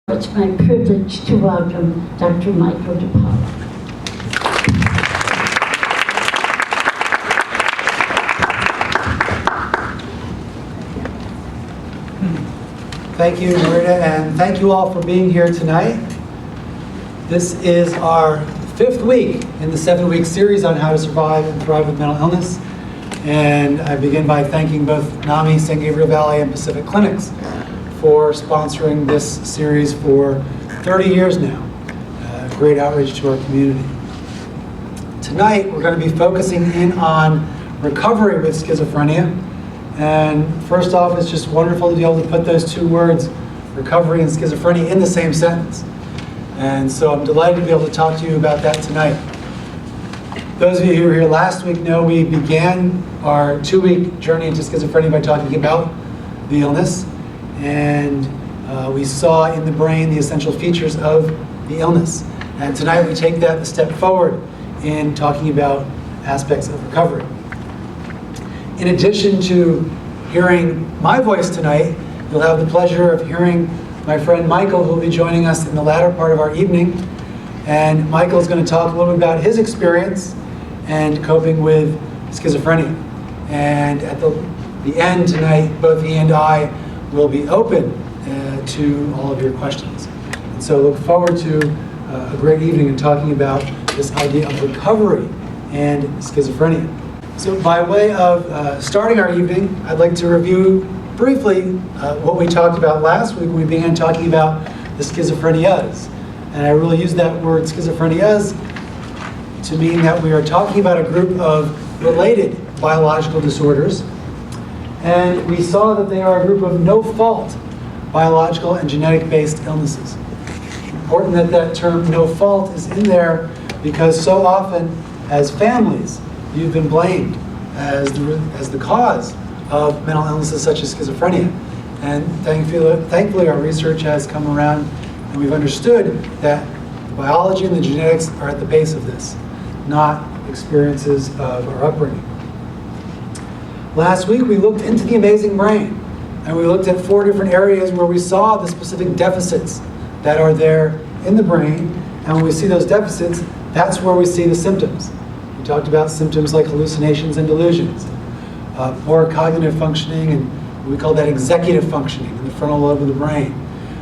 It's my privilege to welcome Dr. Michael DePaula. Thank you, Marita, and thank you all for being here tonight. This is our 5th week in the 7-week series on how to survive and thrive with mental illness. And I begin by thanking both NAMI, San Gabriel Valley, and Pacific Clinics for sponsoring this series for 30 years now. Great outreach to our community. Tonight, we're going to be focusing in on recovery with schizophrenia. And first off, it's just wonderful to be able to put those two words, recovery and schizophrenia, in the same sentence. And so I'm delighted to be able to talk to you about that tonight. Those of you who were here last week know we began our 2-week journey into schizophrenia by talking about the illness. And we saw in the brain the essential features of the illness. And tonight we take that a step forward in talking about aspects of recovery. In addition to hearing my voice tonight, you'll have the pleasure of hearing my friend Michael, who will be joining us in the latter part of our evening. And Michael is going to talk a little bit about his experience and coping with schizophrenia. And at the end tonight, both he and I will be open to all of your questions. And so look forward to a great evening and talking about this idea of recovery and schizophrenia. So by way of starting our evening, I'd like to review briefly what we talked about last week when we began talking about the schizophrenias. And I really use that word schizophrenias to mean that we are talking about a group of related biological disorders. And we saw that they are a group of no-fault biological and genetic-based illnesses. Important that that term no fault is in there because so often as families, you've been blamed as the cause of mental illnesses such as schizophrenia. And thankfully our research has come around and we've understood that the biology and the genetics are at the base of this, not experiences of our upbringing. Last week we looked into the amazing brain and we looked at 4 different areas where we saw the specific deficits that are there in the brain. And when we see those deficits, that's where we see the symptoms. We talked about symptoms like hallucinations and delusions, poor cognitive functioning, and we call that executive functioning in the frontal lobe of the brain.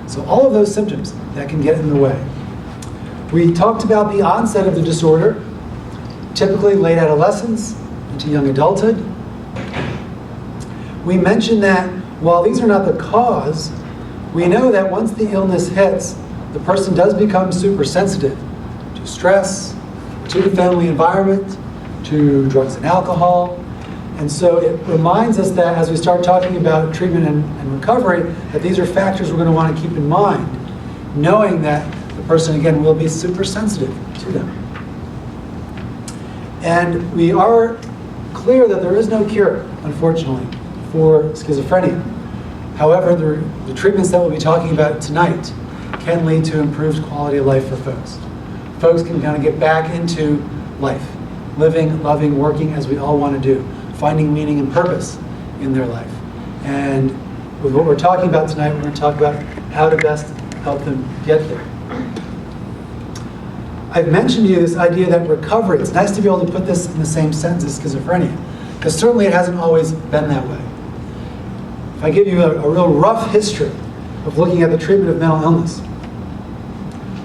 So all of those symptoms that can get in the way. We talked about the onset of the disorder, typically late adolescence into young adulthood. We mentioned that while these are not the cause, we know that once the illness hits, the person does become super sensitive to stress, to the family environment, to drugs and alcohol. And so it reminds us that as we start talking about treatment and recovery, that these are factors we're going to want to keep in mind, knowing that the person, again, will be super sensitive to them. And we are clear that there is no cure, unfortunately, for schizophrenia. However, the treatments that we'll be talking about tonight can lead to improved quality of life for folks. Folks can kind of get back into life, living, loving, working as we all want to do, finding meaning and purpose in their life. And with what we're talking about tonight, we're going to talk about how to best help them get there. I've mentioned to you this idea that recovery, it's nice to be able to put this in the same sentence as schizophrenia, because certainly it hasn't always been that way. If I give you a real rough history of looking at the treatment of mental illness,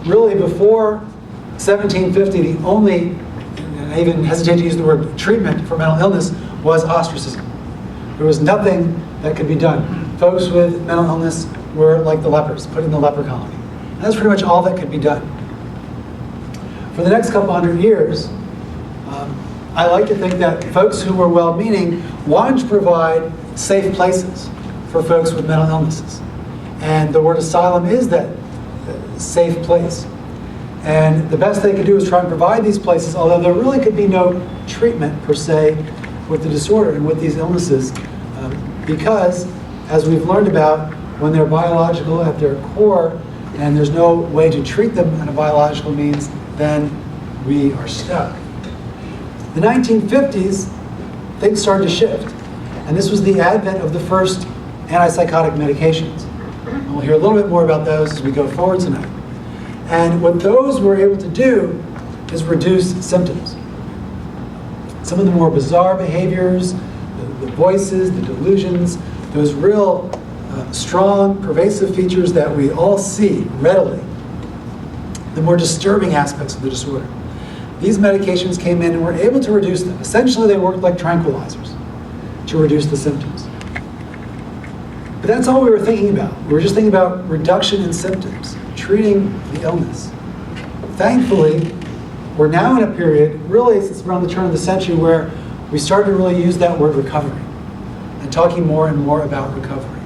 really before 1750, the only, and I even hesitate to use the word treatment for mental illness, was ostracism. There was nothing that could be done. Folks with mental illness were like the lepers, put in the leper colony. And that's pretty much all that could be done. For the next couple hundred years, I like to think that folks who were well-meaning wanted to provide safe places for folks with mental illnesses. And the word asylum is that safe place. And the best they could do is try and provide these places, although there really could be no treatment per se with the disorder and with these illnesses, because as we've learned about, when they're biological at their core and there's no way to treat them in a biological means, then we are stuck. The 1950s, things started to shift. And this was the advent of the first antipsychotic medications. And we'll hear a little bit more about those as we go forward tonight. And what those were able to do is reduce symptoms. Some of the more bizarre behaviors, the voices, the delusions, those real strong, pervasive features that we all see readily, the more disturbing aspects of the disorder. These medications came in and were able to reduce them. Essentially, they worked like tranquilizers to reduce the symptoms. But that's all we were thinking about. We were just thinking about reduction in symptoms, treating the illness. Thankfully, we're now in a period, really since around the turn of the century, where we started to really use that word recovery and talking more and more about recovery.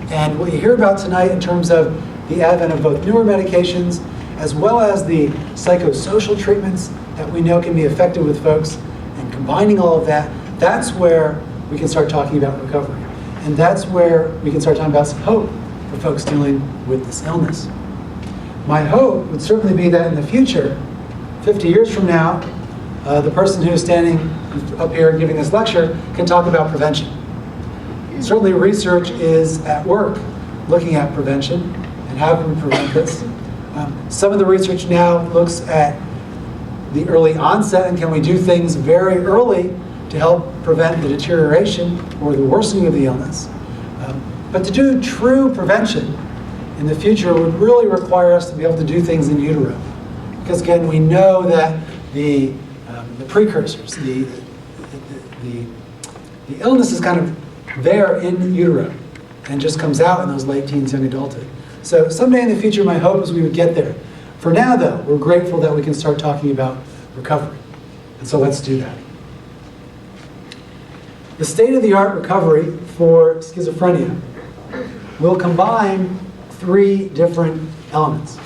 And what you hear about tonight in terms of the advent of both newer medications as well as the psychosocial treatments that we know can be effective with folks, and combining all of that, that's where we can start talking about recovery. And that's where we can start talking about some hope for folks dealing with this illness. My hope would certainly be that in the future, 50 years from now, the person who's standing up here giving this lecture can talk about prevention. Certainly research is at work looking at prevention and how can we prevent this. Some of the research now looks at the early onset and can we do things very early to help prevent the deterioration or the worsening of the illness. But to do true prevention in the future would really require us to be able to do things in utero. Because again, we know that the precursors, the illness is kind of there in utero and just comes out in those late teens, young adulthood. So someday in the future, my hope is we would get there. For now, though, we're grateful that we can start talking about recovery. And so let's do that. The state-of-the-art recovery for schizophrenia will combine 3 different elements.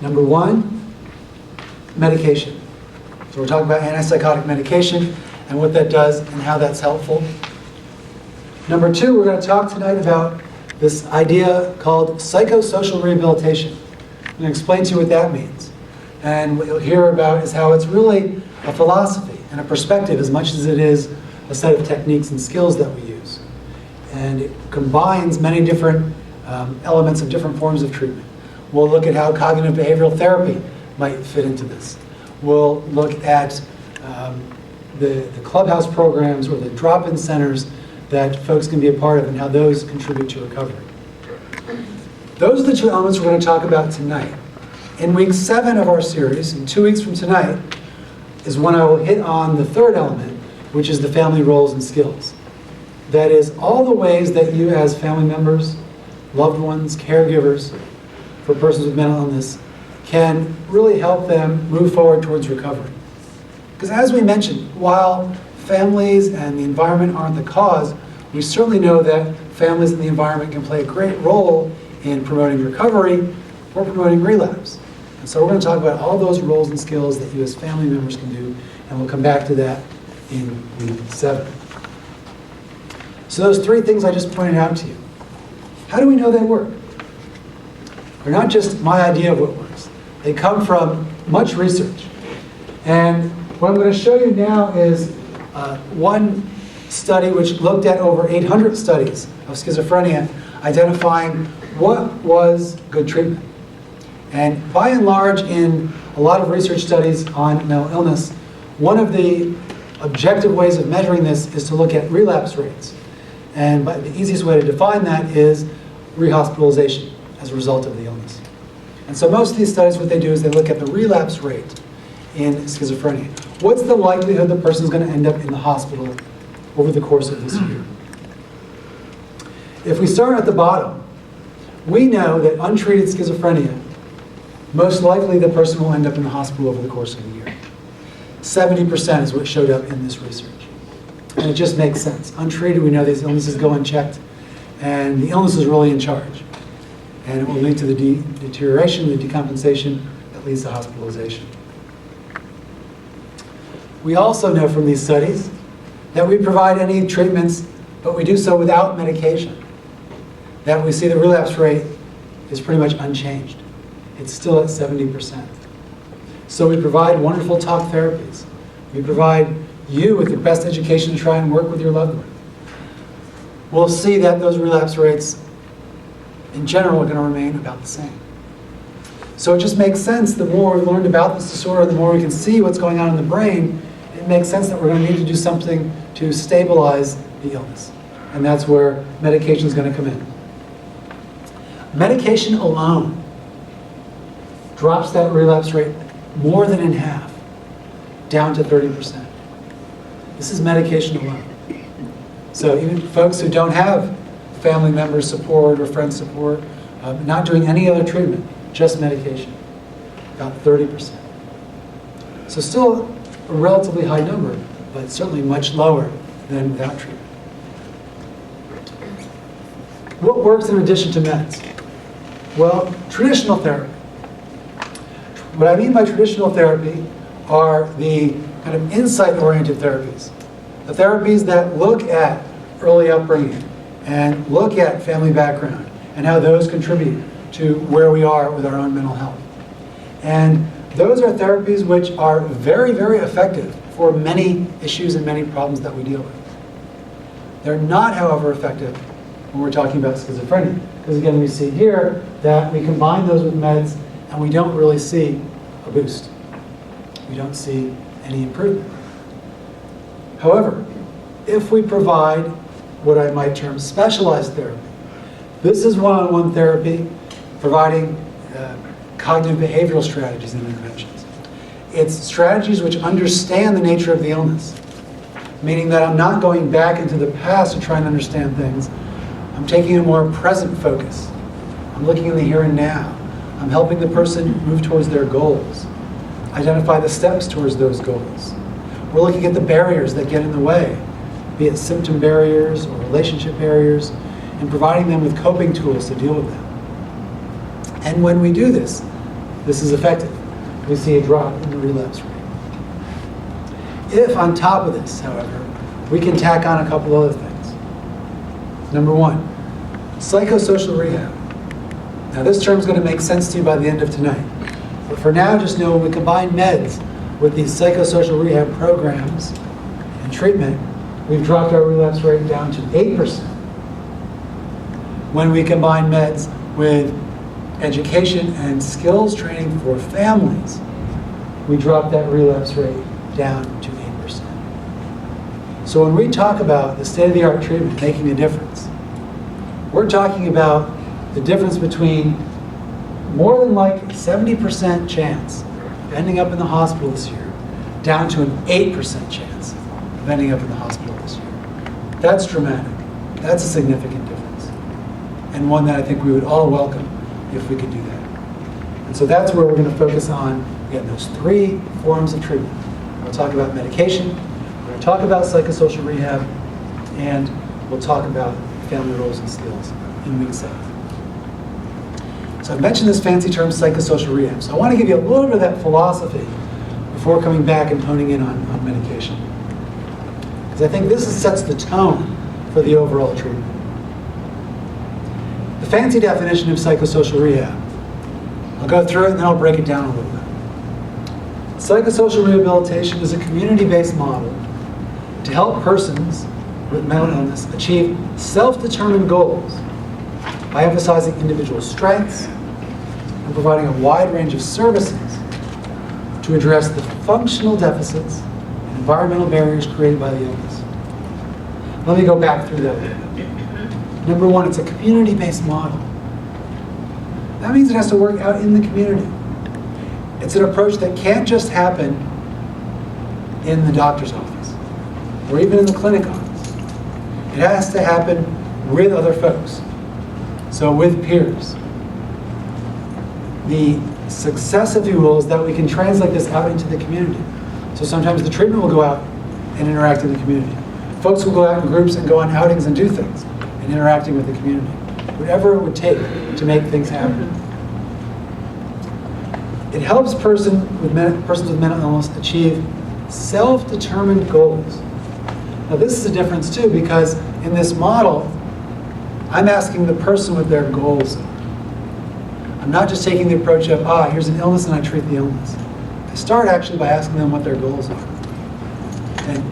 Number 1, medication. So we're talking about antipsychotic medication and what that does and how that's helpful. Number 2, we're going to talk tonight about this idea called psychosocial rehabilitation. I'm going to explain to you what that means. And what you'll hear about is how it's really a philosophy and a perspective as much as it is a set of techniques and skills that we use. And it combines many different elements of different forms of treatment. We'll look at how cognitive behavioral therapy might fit into this. We'll look at the clubhouse programs or the drop-in centers that folks can be a part of and how those contribute to recovery. Those are the 2 elements we're going to talk about tonight. In week 7 of our series, in 2 weeks from tonight, is when I will hit on the 3rd element, which is the family roles and skills. That is all the ways that you as family members, loved ones, caregivers for persons with mental illness can really help them move forward towards recovery. Because as we mentioned, while families and the environment aren't the cause, we certainly know that families and the environment can play a great role in promoting recovery or promoting relapse. And so we're going to talk about all those roles and skills that you as family members can do, and we'll come back to that in week 7. So those 3 things I just pointed out to you, how do we know they work? They're not just my idea of what works. They come from much research. And what I'm going to show you now is one study which looked at over 800 studies of schizophrenia, identifying what was good treatment. And by and large, in a lot of research studies on mental illness, one of the objective ways of measuring this is to look at relapse rates. And the easiest way to define that is rehospitalization as a result of the illness. And so most of these studies, what they do is they look at the relapse rate in schizophrenia. What's the likelihood the person is going to end up in the hospital over the course of this year? If we start at the bottom, we know that untreated schizophrenia, most likely the person will end up in the hospital over the course of the year. 70% is what showed up in this research. And it just makes sense. Untreated, we know these illnesses go unchecked, and the illness is really in charge. And it will lead to the deterioration, the decompensation that leads to hospitalization. We also know from these studies that we provide any treatments, but we do so without medication. That we see the relapse rate is pretty much unchanged. It's still at 70%. So we provide wonderful talk therapies. We provide you with the best education to try and work with your loved one. We'll see that those relapse rates in general, are going to remain about the same. So it just makes sense, the more we've learned about this disorder, the more we can see what's going on in the brain, it makes sense that we're going to need to do something to stabilize the illness. And that's where medication is going to come in. Medication alone drops that relapse rate more than in half, down to 30%. This is medication alone. So even folks who don't have family member support or friend support, not doing any other treatment, just medication, about 30%. So still a relatively high number, but certainly much lower than without treatment. What works in addition to meds? Well, traditional therapy. What I mean by traditional therapy are the kind of insight-oriented therapies. The therapies that look at early upbringing and look at family background and how those contribute to where we are with our own mental health. And those are therapies which are very, very effective for many issues and many problems that we deal with. They're not, however, effective when we're talking about schizophrenia. Because again, we see here that we combine those with meds and we don't really see a boost. We don't see any improvement. However, if we provide what I might term specialized therapy, this is one-on-one therapy providing cognitive behavioral strategies and interventions. It's strategies which understand the nature of the illness, meaning that I'm not going back into the past to try and understand things. I'm taking a more present focus. I'm looking in the here and now. I'm helping the person move towards their goals, identify the steps towards those goals. We're looking at the barriers that get in the way, be it symptom barriers or relationship barriers, and providing them with coping tools to deal with them. And when we do this, this is effective. We see a drop in the relapse rate. If on top of this, however, we can tack on a couple other things. Number one, psychosocial rehab. Now this term is going to make sense to you by the end of tonight. But for now, just know when we combine meds with these psychosocial rehab programs and treatment, we've dropped our relapse rate down to 8%. When we combine meds with education and skills training for families, we drop that relapse rate down to 8%. So when we talk about the state-of-the-art treatment making a difference, we're talking about the difference between more than like 70% chance of ending up in the hospital this year, down to an 8% chance of ending up in the hospital this year. That's dramatic. That's a significant difference. And one that I think we would all welcome if we could do that. And so that's where we're going to focus on, again, those three forms of treatment. We'll talk about medication, we're going to talk about psychosocial rehab, and we'll talk about family roles and skills in week 7. So I've mentioned this fancy term, psychosocial rehab. So I want to give you a little bit of that philosophy before coming back and honing in on medication. Because I think this sets the tone for the overall treatment. The fancy definition of psychosocial rehab, I'll go through it and then I'll break it down a little bit. Psychosocial rehabilitation is a community-based model to help persons with mental illness achieve self-determined goals by emphasizing individual strengths and providing a wide range of services to address the functional deficits and environmental barriers created by the illness. Let me go back through that a little bit. Number one, it's a community-based model. That means it has to work out in the community. It's an approach that can't just happen in the doctor's office or even in the clinic office. It has to happen with other folks. So with peers. The success, if you will, is that we can translate this out into the community. So sometimes the treatment will go out and interact in the community. Folks will go out in groups and go on outings and do things and interacting with the community. Whatever it would take to make things happen. It helps persons with mental illness achieve self-determined goals. Now this is a difference too, because in this model, I'm asking the person what their goals are. I'm not just taking the approach of, here's an illness and I treat the illness. I start actually by asking them what their goals are. And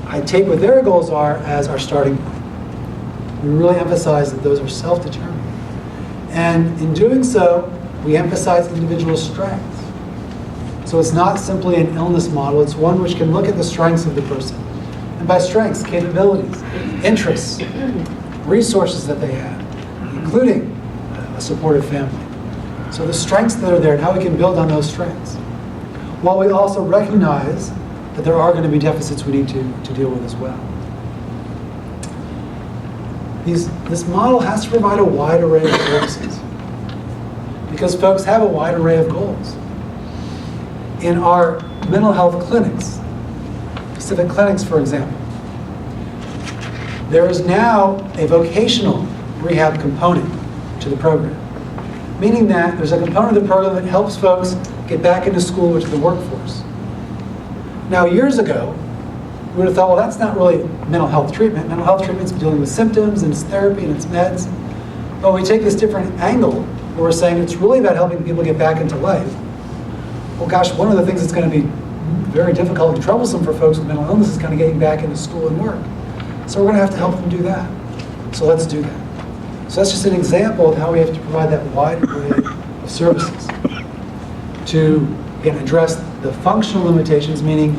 I take what their goals are as our starting point. We really emphasize that those are self-determined. And in doing so, we emphasize individual strengths. So it's not simply an illness model, it's one which can look at the strengths of the person. And by strengths, capabilities, interests, resources that they have, including a supportive family. So the strengths that are there and how we can build on those strengths. While we also recognize that there are going to be deficits we need to deal with as well. This model has to provide a wide array of services because folks have a wide array of goals. In our mental health clinics, specific clinics for example, there is now a vocational rehab component to the program, meaning that there's a component of the program that helps folks get back into school or to the workforce. Now, years ago, we would have thought, well, that's not really mental health treatment. Mental health treatment's dealing with symptoms, and it's therapy, and it's meds. But we take this different angle, where we're saying it's really about helping people get back into life. Well, gosh, one of the things that's going to be very difficult and troublesome for folks with mental illness is kind of getting back into school and work. So we're going to have to help them do that. So let's do that. So that's just an example of how we have to provide that wide array of services to, again, address the functional limitations, meaning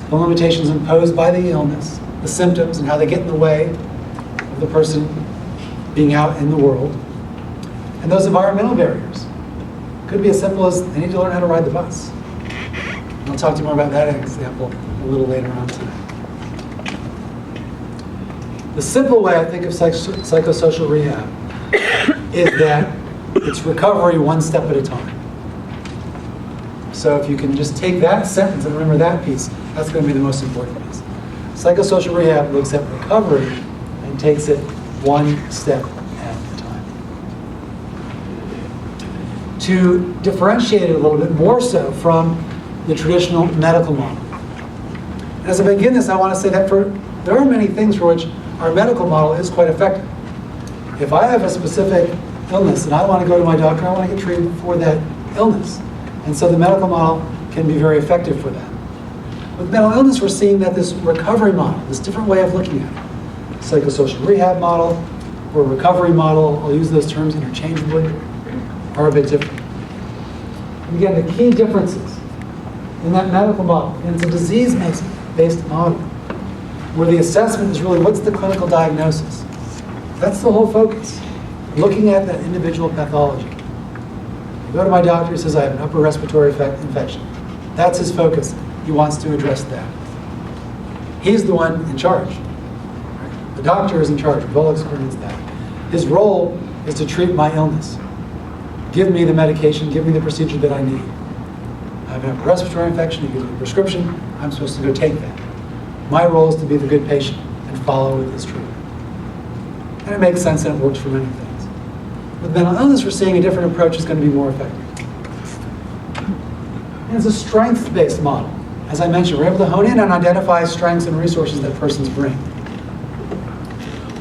the limitations imposed by the illness, the symptoms, and how they get in the way of the person being out in the world, and those environmental barriers. Could be as simple as they need to learn how to ride the bus. And I'll talk to you more about that example a little later on tonight. The simple way I think of psychosocial rehab is that it's recovery one step at a time. So if you can just take that sentence and remember that piece, that's going to be the most important piece. Psychosocial rehab looks at recovery and takes it one step at a time. To differentiate it a little bit more so from the traditional medical model. And as I begin this, I want to say that there are many things for which our medical model is quite effective. If I have a specific illness and I want to go to my doctor, I want to get treated for that illness. And so the medical model can be very effective for that. With mental illness, we're seeing that this recovery model, this different way of looking at it, psychosocial rehab model or recovery model, I'll use those terms interchangeably, are a bit different. And again, the key differences in that medical model, and it's a disease-based model, where the assessment is really what's the clinical diagnosis. That's the whole focus, looking at that individual pathology. I go to my doctor, he says I have an upper respiratory infection. That's his focus. He wants to address that. He's the one in charge. The doctor is in charge. We've all experienced that. His role is to treat my illness. Give me the medication, give me the procedure that I need. I have an upper respiratory infection, he gives me a prescription, I'm supposed to go take that. My role is to be the good patient and follow with his treatment. And it makes sense and it works for many things. With mental illness, we're seeing a different approach is going to be more effective. And it's a strengths-based model. As I mentioned, we're able to hone in and identify strengths and resources that persons bring.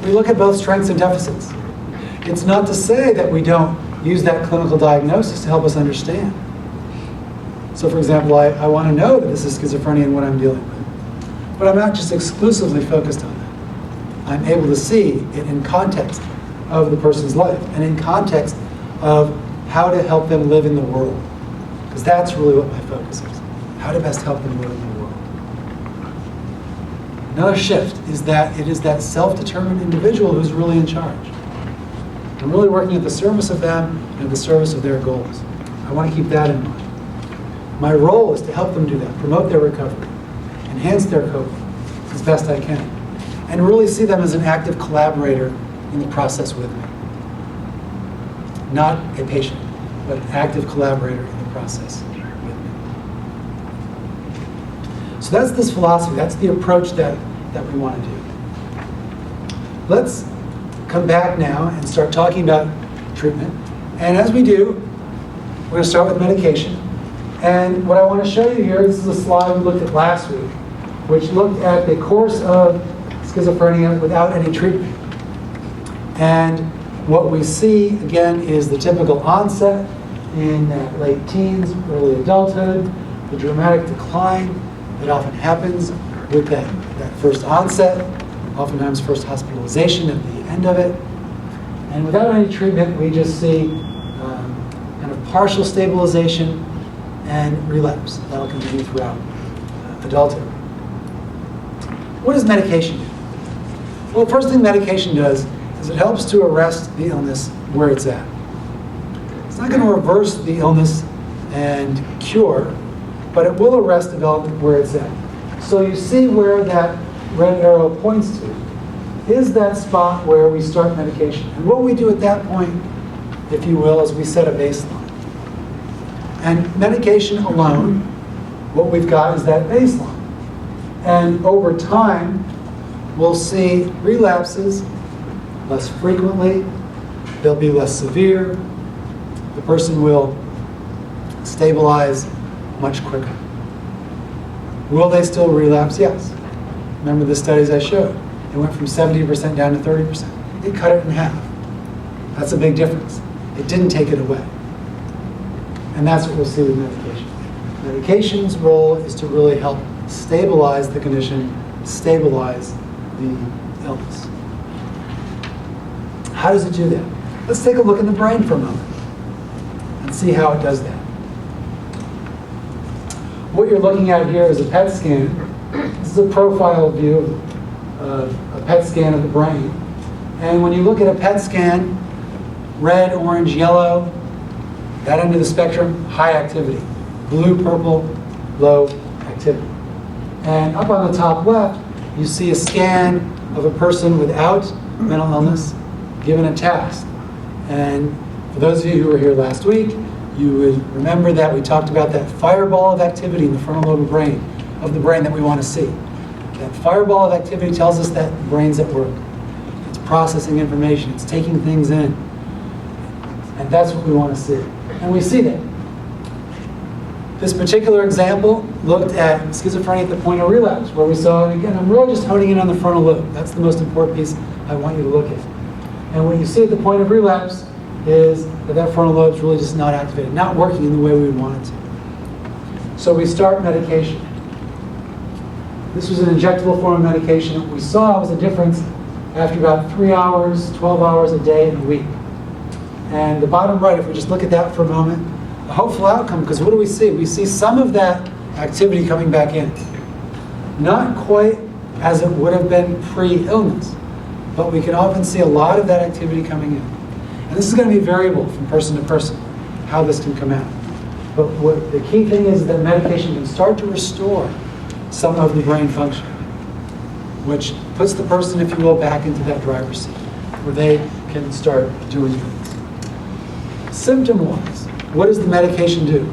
We look at both strengths and deficits. It's not to say that we don't use that clinical diagnosis to help us understand. So for example, I want to know that this is schizophrenia and what I'm dealing with. But I'm not just exclusively focused on that. I'm able to see it in context of the person's life and in context of how to help them live in the world. Because that's really what my focus is. How to best help them live in the world. Another shift is that it is that self-determined individual who's really in charge. I'm really working at the service of them and at the service of their goals. I want to keep that in mind. My role is to help them do that, promote their recovery, enhance their coping as best I can, and really see them as an active collaborator in the process with me. Not a patient, but an active collaborator in the process with me. So that's this philosophy, that's the approach that we want to do. Let's come back now and start talking about treatment. And as we do, we're going to start with medication. And what I want to show you here, this is a slide we looked at last week, which looked at the course of schizophrenia without any treatment. And what we see, again, is the typical onset in late teens, early adulthood, the dramatic decline that often happens with that first onset, oftentimes first hospitalization at the end of it. And without any treatment, we just see kind of partial stabilization and relapse. That'll continue throughout adulthood. What does medication do? Well, the first thing medication does is it helps to arrest the illness where it's at. It's not going to reverse the illness and cure, but it will arrest development where it's at. So you see where that red arrow points to is that spot where we start medication. And what we do at that point, if you will, is we set a baseline. And medication alone, what we've got is that baseline. And over time, we'll see relapses less frequently, they'll be less severe, the person will stabilize much quicker. Will they still relapse? Yes. Remember the studies I showed. It went from 70% down to 30%. It cut it in half. That's a big difference. It didn't take it away. And that's what we'll see with medication. Medication's role is to really help stabilize the condition, stabilize the illness. How does it do that? Let's take a look in the brain for a moment and see how it does that. What you're looking at here is a PET scan. This is a profile view of a PET scan of the brain. And when you look at a PET scan, red, orange, yellow, that end of the spectrum, high activity. Blue, purple, low activity. And up on the top left, you see a scan of a person without mental illness given a task. And for those of you who were here last week, you would remember that we talked about that fireball of activity in the frontal lobe of the brain that we want to see. That fireball of activity tells us that the brain's at work. It's processing information, it's taking things in. And that's what we want to see. And we see that. This particular example looked at schizophrenia at the point of relapse, where we saw, and again, I'm really just honing in on the frontal lobe. That's the most important piece I want you to look at. And what you see at the point of relapse is that frontal lobe is really just not activated, not working in the way we want it to. So we start medication. This was an injectable form of medication. What we saw was a difference after about 3 hours, 12 hours a day and a week. And the bottom right, if we just look at that for a moment, a hopeful outcome, because what do we see? We see some of that activity coming back in. Not quite as it would have been pre-illness, but we can often see a lot of that activity coming in. And this is going to be variable from person to person, how this can come out. But what the key thing is that medication can start to restore some of the brain function, which puts the person, if you will, back into that driver's seat, where they can start doing things. Symptom-wise, what does the medication do?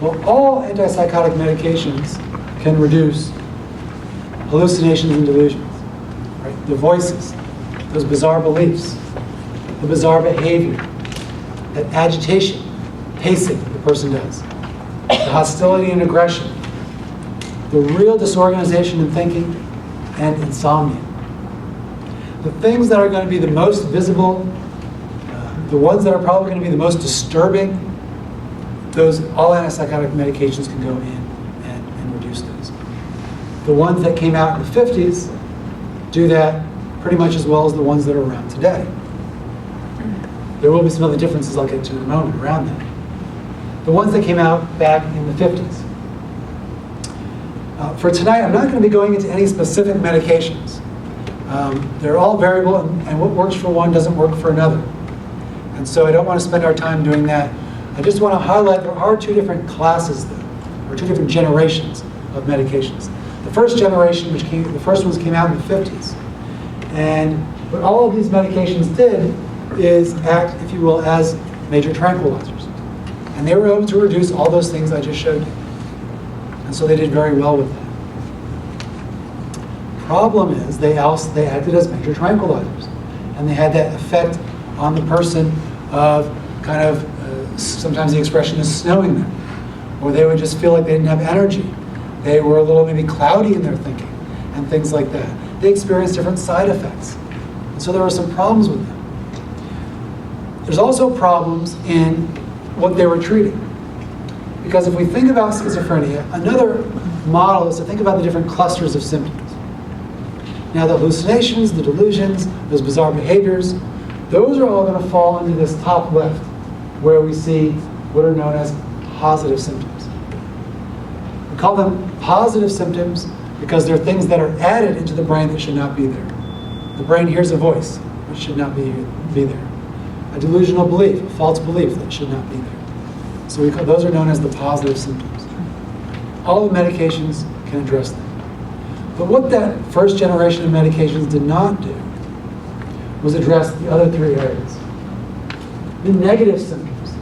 Well, all antipsychotic medications can reduce hallucinations and delusions, right? The voices, those bizarre beliefs, the bizarre behavior, that agitation, pacing the person does, the hostility and aggression, the real disorganization in thinking, and insomnia. The things that are going to be the most visible, the ones that are probably going to be the most disturbing, those all antipsychotic medications can go in and reduce those. The ones that came out in the 50s do that pretty much as well as the ones that are around today. There will be some other differences I'll get to in a moment around that. The ones that came out back in the 50s. For tonight, I'm not going to be going into any specific medications. They're all variable, and what works for one doesn't work for another. And so I don't want to spend our time doing that. I just want to highlight there are two different classes, though, or two different generations of medications. The first generation, the first ones came out in the 50s. And what all of these medications did is act, if you will, as major tranquilizers. And they were able to reduce all those things I just showed you. And so they did very well with that. Problem is, they acted as major tranquilizers. And they had that effect on the person of kind of, sometimes the expression is snowing them. Or they would just feel like they didn't have energy. They were a little maybe cloudy in their thinking and things like that. They experienced different side effects. And so there were some problems with them. There's also problems in what they were treating. Because if we think about schizophrenia, another model is to think about the different clusters of symptoms. Now the hallucinations, the delusions, those bizarre behaviors, Those are all going to fall into this top left, where we see what are known as positive symptoms. We call them positive symptoms because they're things that are added into the brain that should not be there. The brain hears a voice which should not be there. A delusional belief, a false belief that should not be there. So those are known as the positive symptoms. All the medications can address them. But what that first generation of medications did not do was address the other three areas. The negative symptoms.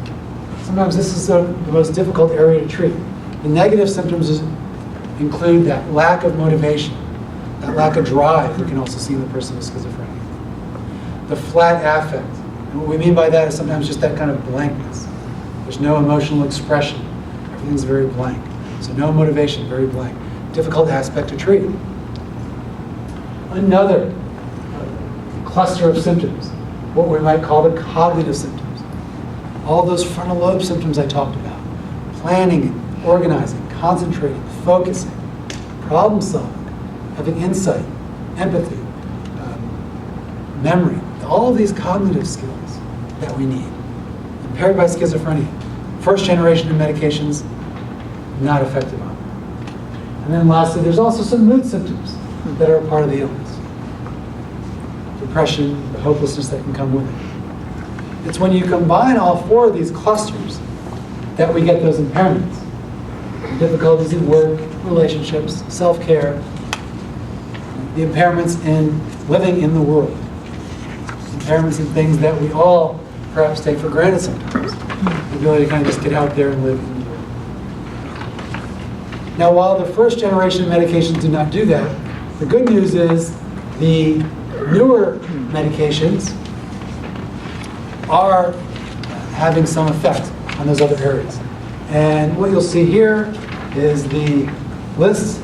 Sometimes this is the most difficult area to treat. The negative symptoms include that lack of motivation, that lack of drive we can also see in the person with schizophrenia. The flat affect. And what we mean by that is sometimes just that kind of blankness. There's no emotional expression. Everything's very blank. So no motivation, very blank. Difficult aspect to treat. Another cluster of symptoms, what we might call the cognitive symptoms. All those frontal lobe symptoms I talked about. Planning, organizing, concentrating, focusing, problem solving, having insight, empathy, memory. All of these cognitive skills that we need. Impaired by schizophrenia. First generation of medications, not effective on them. And then lastly, there's also some mood symptoms that are a part of the illness. Depression, the hopelessness that can come with it. It's when you combine all four of these clusters that we get those impairments. Difficulties in work, relationships, self-care, the impairments in living in the world. Impairments in things that we all perhaps take for granted sometimes. The ability to kind of just get out there and live in the world. Now, while the first generation of medications did not do that, the good news is the newer medications are having some effect on those other areas. And what you'll see here is the list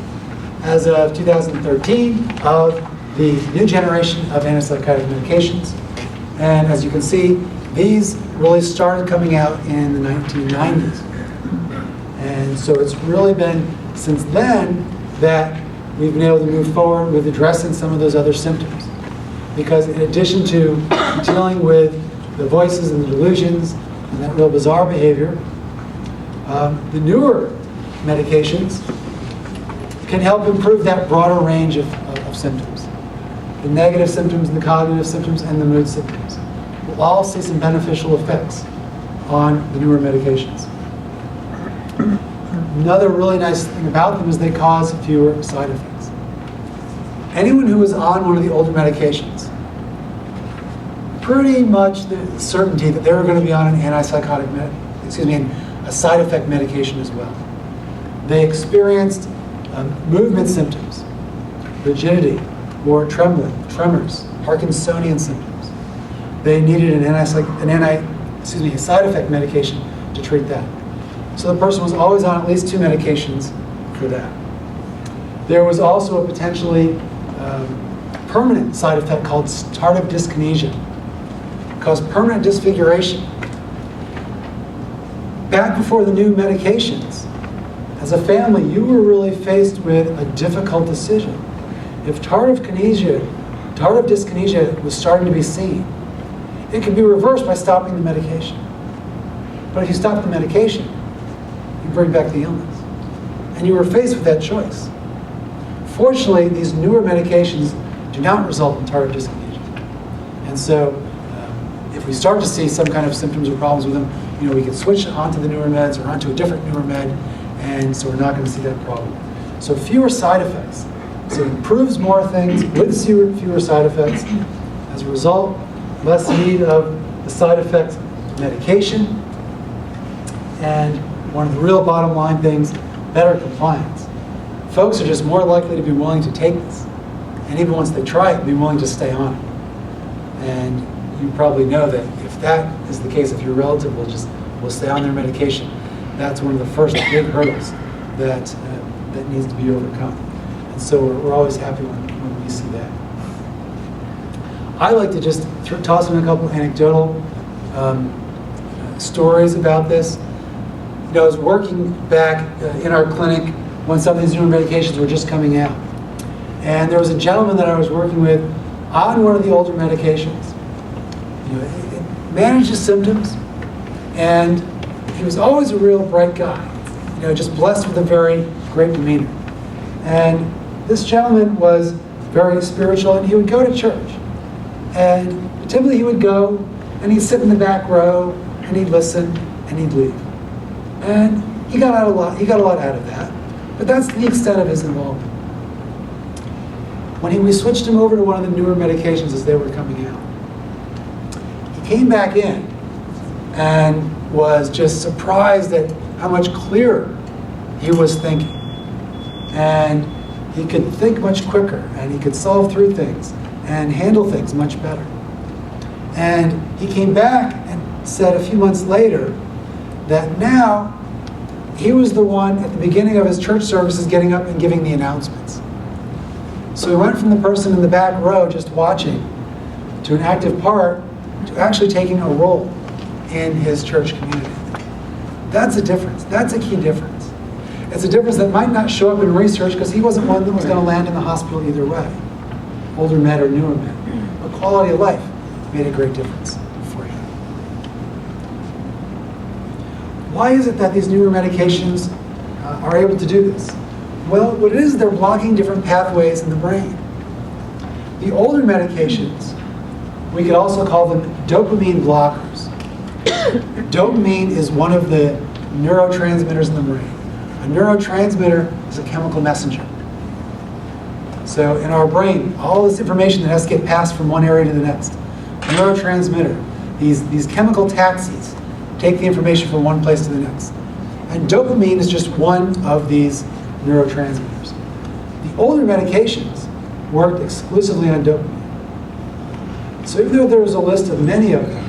as of 2013 of the new generation of antipsychotic medications. And as you can see, these really started coming out in the 1990s. And so it's really been since then that we've been able to move forward with addressing some of those other symptoms. Because in addition to dealing with the voices and the delusions and that real bizarre behavior, the newer medications can help improve that broader range of symptoms. The negative symptoms, the cognitive symptoms, and the mood symptoms. We'll all see some beneficial effects on the newer medications. Another really nice thing about them is they cause fewer side effects. Anyone who is on one of the older medications, pretty much the certainty that they're going to be on an antipsychotic a side effect medication as well. They experienced movement symptoms, rigidity, or trembling, tremors, Parkinsonian symptoms. They needed a side effect medication to treat that. So the person was always on at least 2 medications for that. There was also a potentially permanent side effect called tardive dyskinesia. It caused permanent disfiguration. Back before the new medications, as a family, you were really faced with a difficult decision. If tardive dyskinesia was starting to be seen, it could be reversed by stopping the medication. But if you stop the medication, you bring back the illness. And you were faced with that choice. Fortunately, these newer medications do not result in tardive dyskinesia. And so, if we start to see some kind of symptoms or problems with them, we can switch onto the newer meds or onto a different newer med, and so we're not going to see that problem. So fewer side effects. So it improves more things with fewer side effects. As a result, less need of the side effects of medication. And one of the real bottom line things, better compliance. Folks are just more likely to be willing to take this. And even once they try it, be willing to stay on it. And you probably know that if that is the case, if your relative will stay on their medication, that's one of the first big hurdles that needs to be overcome. And so we're always happy when we see that. I like to just toss in a couple anecdotal stories about this. I was working back in our clinic when some of these newer medications were just coming out. And there was a gentleman that I was working with on one of the older medications. It managed his symptoms, and he was always a real bright guy, just blessed with a very great demeanor. And this gentleman was very spiritual, and he would go to church. And typically he would go, and he'd sit in the back row, and he'd listen, and he'd leave. And he got a lot out of that, but that's the extent of his involvement. When we switched him over to one of the newer medications as they were coming out, he came back in and was just surprised at how much clearer he was thinking. And he could think much quicker, and he could solve through things and handle things much better. And he came back and said a few months later that now he was the one at the beginning of his church services getting up and giving the announcements. So he went from the person in the back row just watching to an active part to actually taking a role in his church community. That's a difference. That's a key difference. It's a difference that might not show up in research because he wasn't one that was going to land in the hospital either way, older med or newer med. But quality of life made a great difference for him. Why is it that these newer medications are able to do this? Well, what it is, they're blocking different pathways in the brain. The older medications, we could also call them dopamine blockers. Dopamine is one of the neurotransmitters in the brain. A neurotransmitter is a chemical messenger. So in our brain, all this information that has to get passed from one area to the next. A neurotransmitter, these chemical taxis take the information from one place to the next. And dopamine is just one of these neurotransmitters. The older medications worked exclusively on dopamine. So even though there was a list of many of them,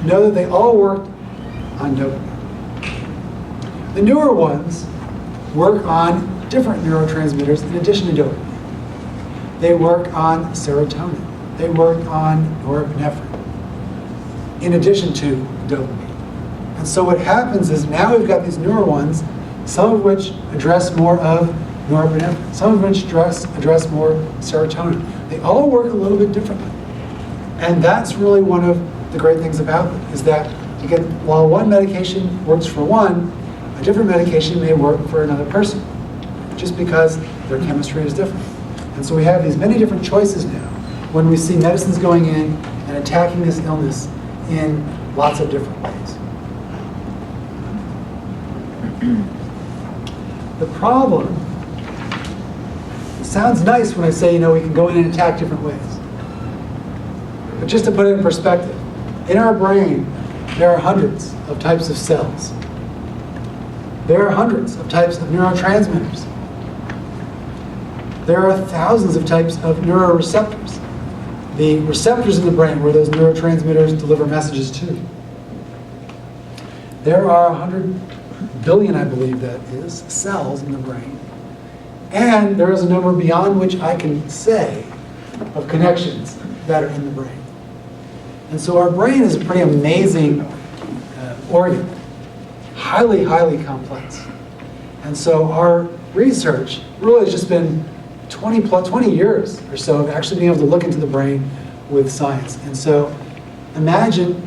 know that they all worked on dopamine. The newer ones work on different neurotransmitters in addition to dopamine. They work on serotonin. They work on norepinephrine in addition to dopamine. And so what happens is now we've got these newer ones, some of which address more of norepinephrine, some of which address more serotonin. They all work a little bit differently. And that's really one of the great things about them, is that, again, while one medication works for one, a different medication may work for another person, just because their chemistry is different. And so we have these many different choices now when we see medicines going in and attacking this illness in lots of different ways. The problem, it sounds nice when I say, we can go in and attack different ways. But just to put it in perspective, in our brain, there are hundreds of types of cells. There are hundreds of types of neurotransmitters. There are thousands of types of neuroreceptors. The receptors in the brain where those neurotransmitters deliver messages to. There are 100 billion, I believe that is, cells in the brain. And there is a number beyond which I can say of connections that are in the brain. And so our brain is a pretty amazing organ, highly, highly complex. And so our research really has just been 20 years or so of actually being able to look into the brain with science. And so imagine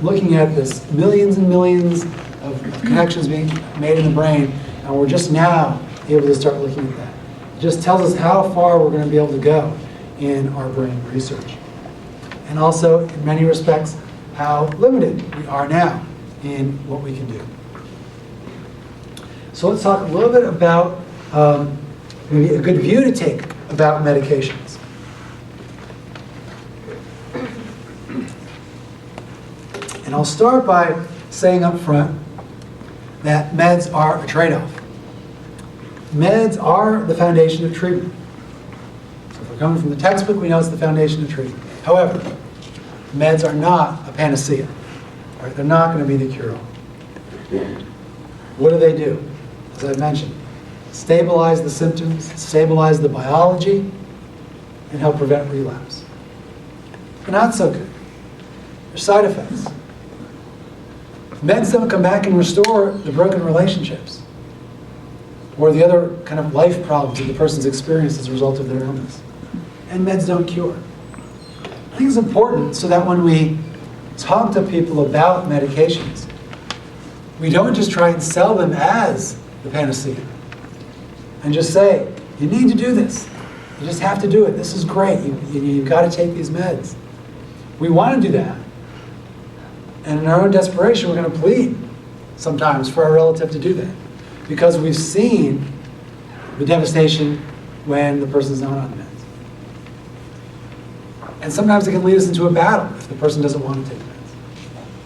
looking at this millions and millions of connections being made in the brain, and we're just now able to start looking at that. It just tells us how far we're going to be able to go in our brain research. And also, in many respects, how limited we are now in what we can do. So let's talk a little bit about maybe a good view to take about medications. And I'll start by saying up front that meds are a trade-off. Meds are the foundation of treatment. So if we're coming from the textbook, we know it's the foundation of treatment. However, meds are not a panacea. Right? They're not going to be the cure-all. What do? As I mentioned, stabilize the symptoms, stabilize the biology, and help prevent relapse. But not so good. There's side effects. Meds don't come back and restore the broken relationships or the other kind of life problems that the person's experienced as a result of their illness. And meds don't cure. think it's important so that when we talk to people about medications, we don't just try and sell them as the panacea and just say, you need to do this. You just have to do it. This is great. You've got to take these meds. We want to do that. And in our own desperation, we're going to plead sometimes for our relative to do that, because we've seen the devastation when the person's not on meds. And sometimes it can lead us into a battle if the person doesn't want to take meds.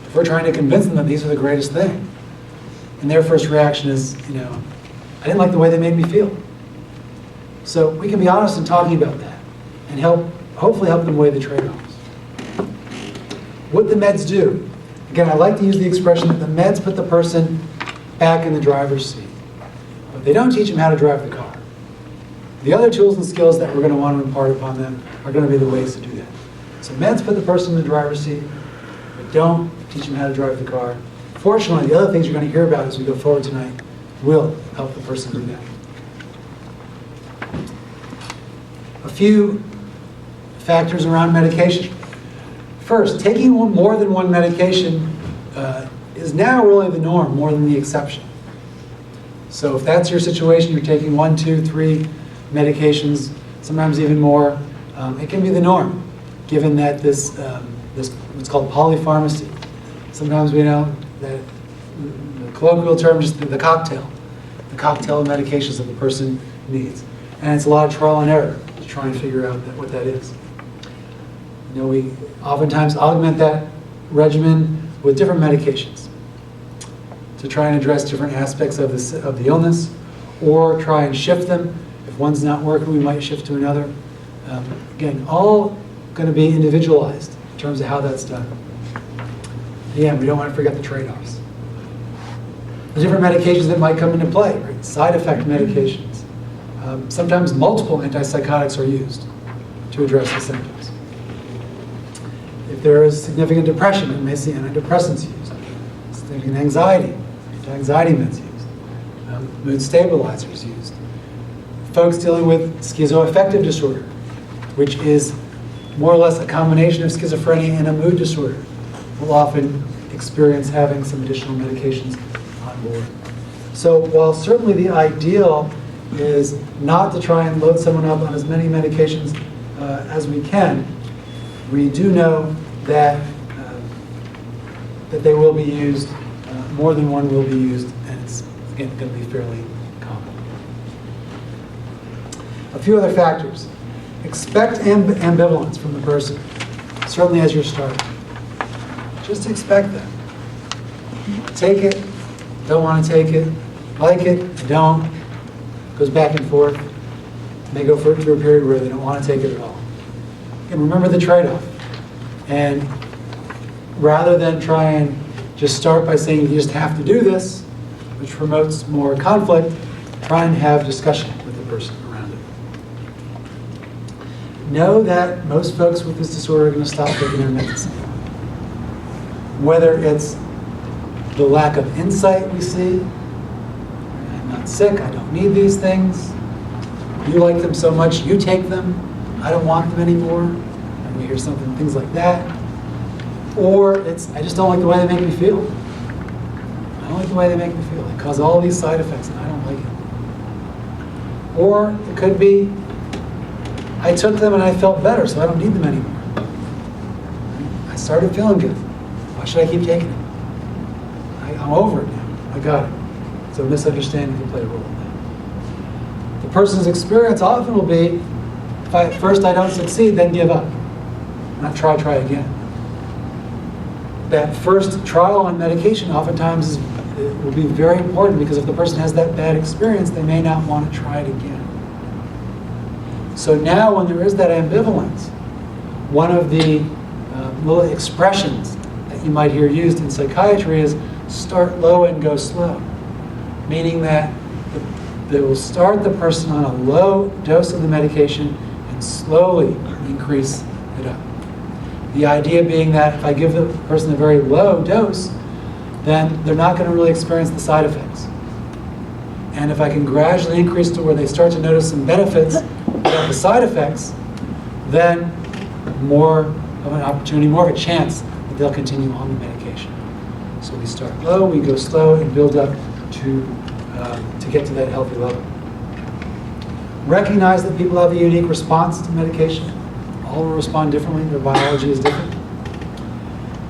If we're trying to convince them that these are the greatest thing, and their first reaction is, I didn't like the way they made me feel. So we can be honest in talking about that and hopefully help them weigh the trade-offs. What the meds do, again, I like to use the expression that the meds put the person back in the driver's seat, but they don't teach them how to drive the car. The other tools and skills that we're going to want to impart upon them are going to be the ways to do that. So meds put the person in the driver's seat, but don't teach them how to drive the car. Fortunately, the other things you're going to hear about as we go forward tonight will help the person do that. A few factors around medication. First, taking more than one medication is now really the norm more than the exception. So if that's your situation, you're taking 1, 2, 3 medications, sometimes even more, it can be the norm, given that this what's called polypharmacy. Sometimes we know that the colloquial term is the cocktail of medications that the person needs. And it's a lot of trial and error to try and figure out what that is. We oftentimes augment that regimen with different medications to try and address different aspects of the illness, or try and shift them. If one's not working, we might shift to another. Again, all going to be individualized in terms of how that's done. Again, we don't want to forget the trade-offs. The different medications that might come into play, right? Side effect medications. Sometimes multiple antipsychotics are used to address the symptoms. If there is significant depression, we may see antidepressants used. Significant anxiety meds used. Mood stabilizers used. Folks dealing with schizoaffective disorder, which is more or less a combination of schizophrenia and a mood disorder, will often experience having some additional medications on board. So while certainly the ideal is not to try and load someone up on as many medications as we can, we do know that they will be used, more than one will be used, and it's, again, going to be fairly common. A few other factors. Expect ambivalence from the person, certainly as you're starting. Just expect that. Take it, don't want to take it, like it, don't, goes back and forth. May go through a period where they don't want to take it at all. And remember the trade-off. And rather than try and just start by saying you just have to do this, which promotes more conflict, try and have discussion with the person around it. Know that most folks with this disorder are going to stop taking their medicine. Whether it's the lack of insight we see, I'm not sick, I don't need these things, you like them so much, you take them, I don't want them anymore, and we hear things like that. Or it's, I just don't like the way they make me feel. I don't like the way they make me feel. They cause all these side effects and I don't like it. Or it could be, I took them and I felt better, so I don't need them anymore. I started feeling good. Why should I keep taking it? I'm over it now. I got it. So misunderstanding can play a role in that. The person's experience often will be, if at first I don't succeed, then give up. Not try again. That first trial on medication oftentimes will be very important, because if the person has that bad experience, they may not want to try it again. So now when there is that ambivalence, one of the little expressions that you might hear used in psychiatry is start low and go slow, meaning that they will start the person on a low dose of the medication and slowly increase it up. The idea being that if I give the person a very low dose, then they're not going to really experience the side effects. And if I can gradually increase to where they start to notice some benefits without the side effects, then more of an opportunity, more of a chance that they'll continue on the medication. So we start low, we go slow, and build up to get to that healthy level. Recognize that people have a unique response to medication. All will respond differently, their biology is different.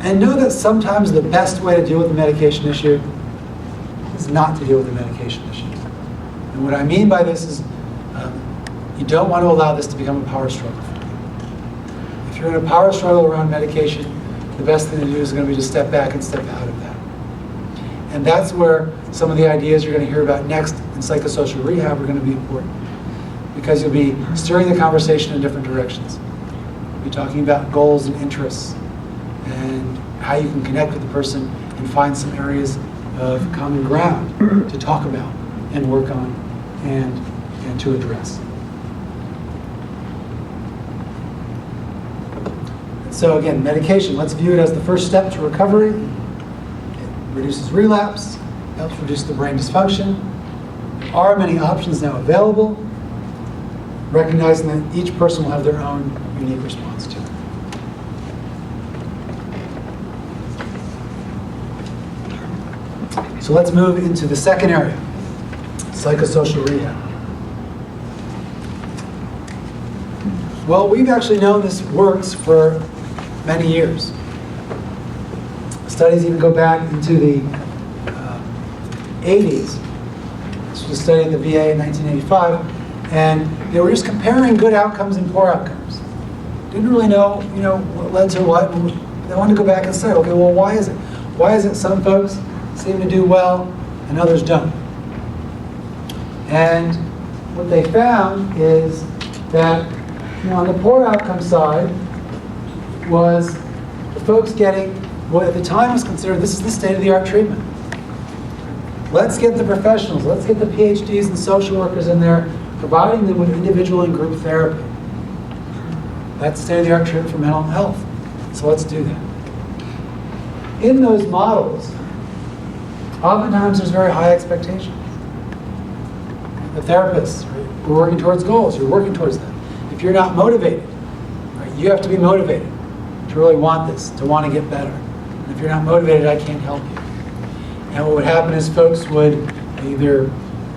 And know that sometimes the best way to deal with the medication issue is not to deal with the medication issue. And what I mean by this is you don't want to allow this to become a power struggle for you. If you're in a power struggle around medication, the best thing to do is going to be to step back and step out of that. And that's where some of the ideas you're going to hear about next in psychosocial rehab are going to be important. Because you'll be steering the conversation in different directions. You'll be talking about goals and interests and how you can connect with the person and find some areas of common ground to talk about and work on and to address. So again, medication, let's view it as the first step to recovery. It reduces relapse, helps reduce the brain dysfunction. There are many options now available, recognizing that each person will have their own unique response to it. So let's move into the second area, psychosocial rehab. Well, we've actually known this works for many years. Studies even go back into the 80s. This was a study at the VA in 1985, and they were just comparing good outcomes and poor outcomes. Didn't really know, what led to what. They wanted to go back and say, okay, well, why is it? Why is it some folks seem to do well and others don't? And what they found is that on the poor outcome side was the folks getting what at the time was considered, this is the state-of-the-art treatment. Let's get the professionals, let's get the PhDs and social workers in there, providing them with individual and group therapy. That's state-of-the-art treatment for mental health. So let's do that. In those models, oftentimes there's very high expectations. The therapists, right, we're working towards goals, you're working towards them. If you're not motivated, right, you have to be motivated to really want this, to want to get better. And if you're not motivated, I can't help you. And what would happen is folks would either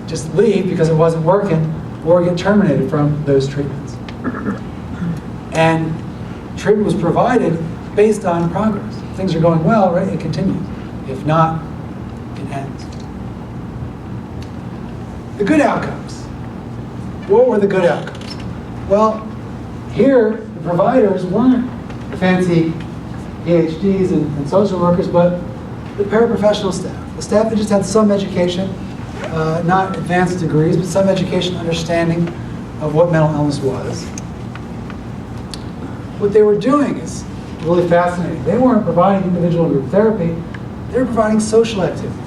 just leave because it wasn't working or get terminated from those treatments. And treatment was provided based on progress. If things are going well, right, it continues. If not, it ends. The good outcomes. What were the good outcomes? Well, here, the providers weren't fancy PhDs and social workers, but the paraprofessional staff. The staff that just had some education, not advanced degrees, but some education, understanding of what mental illness was. What they were doing is really fascinating. They weren't providing individual group therapy, they were providing social activities.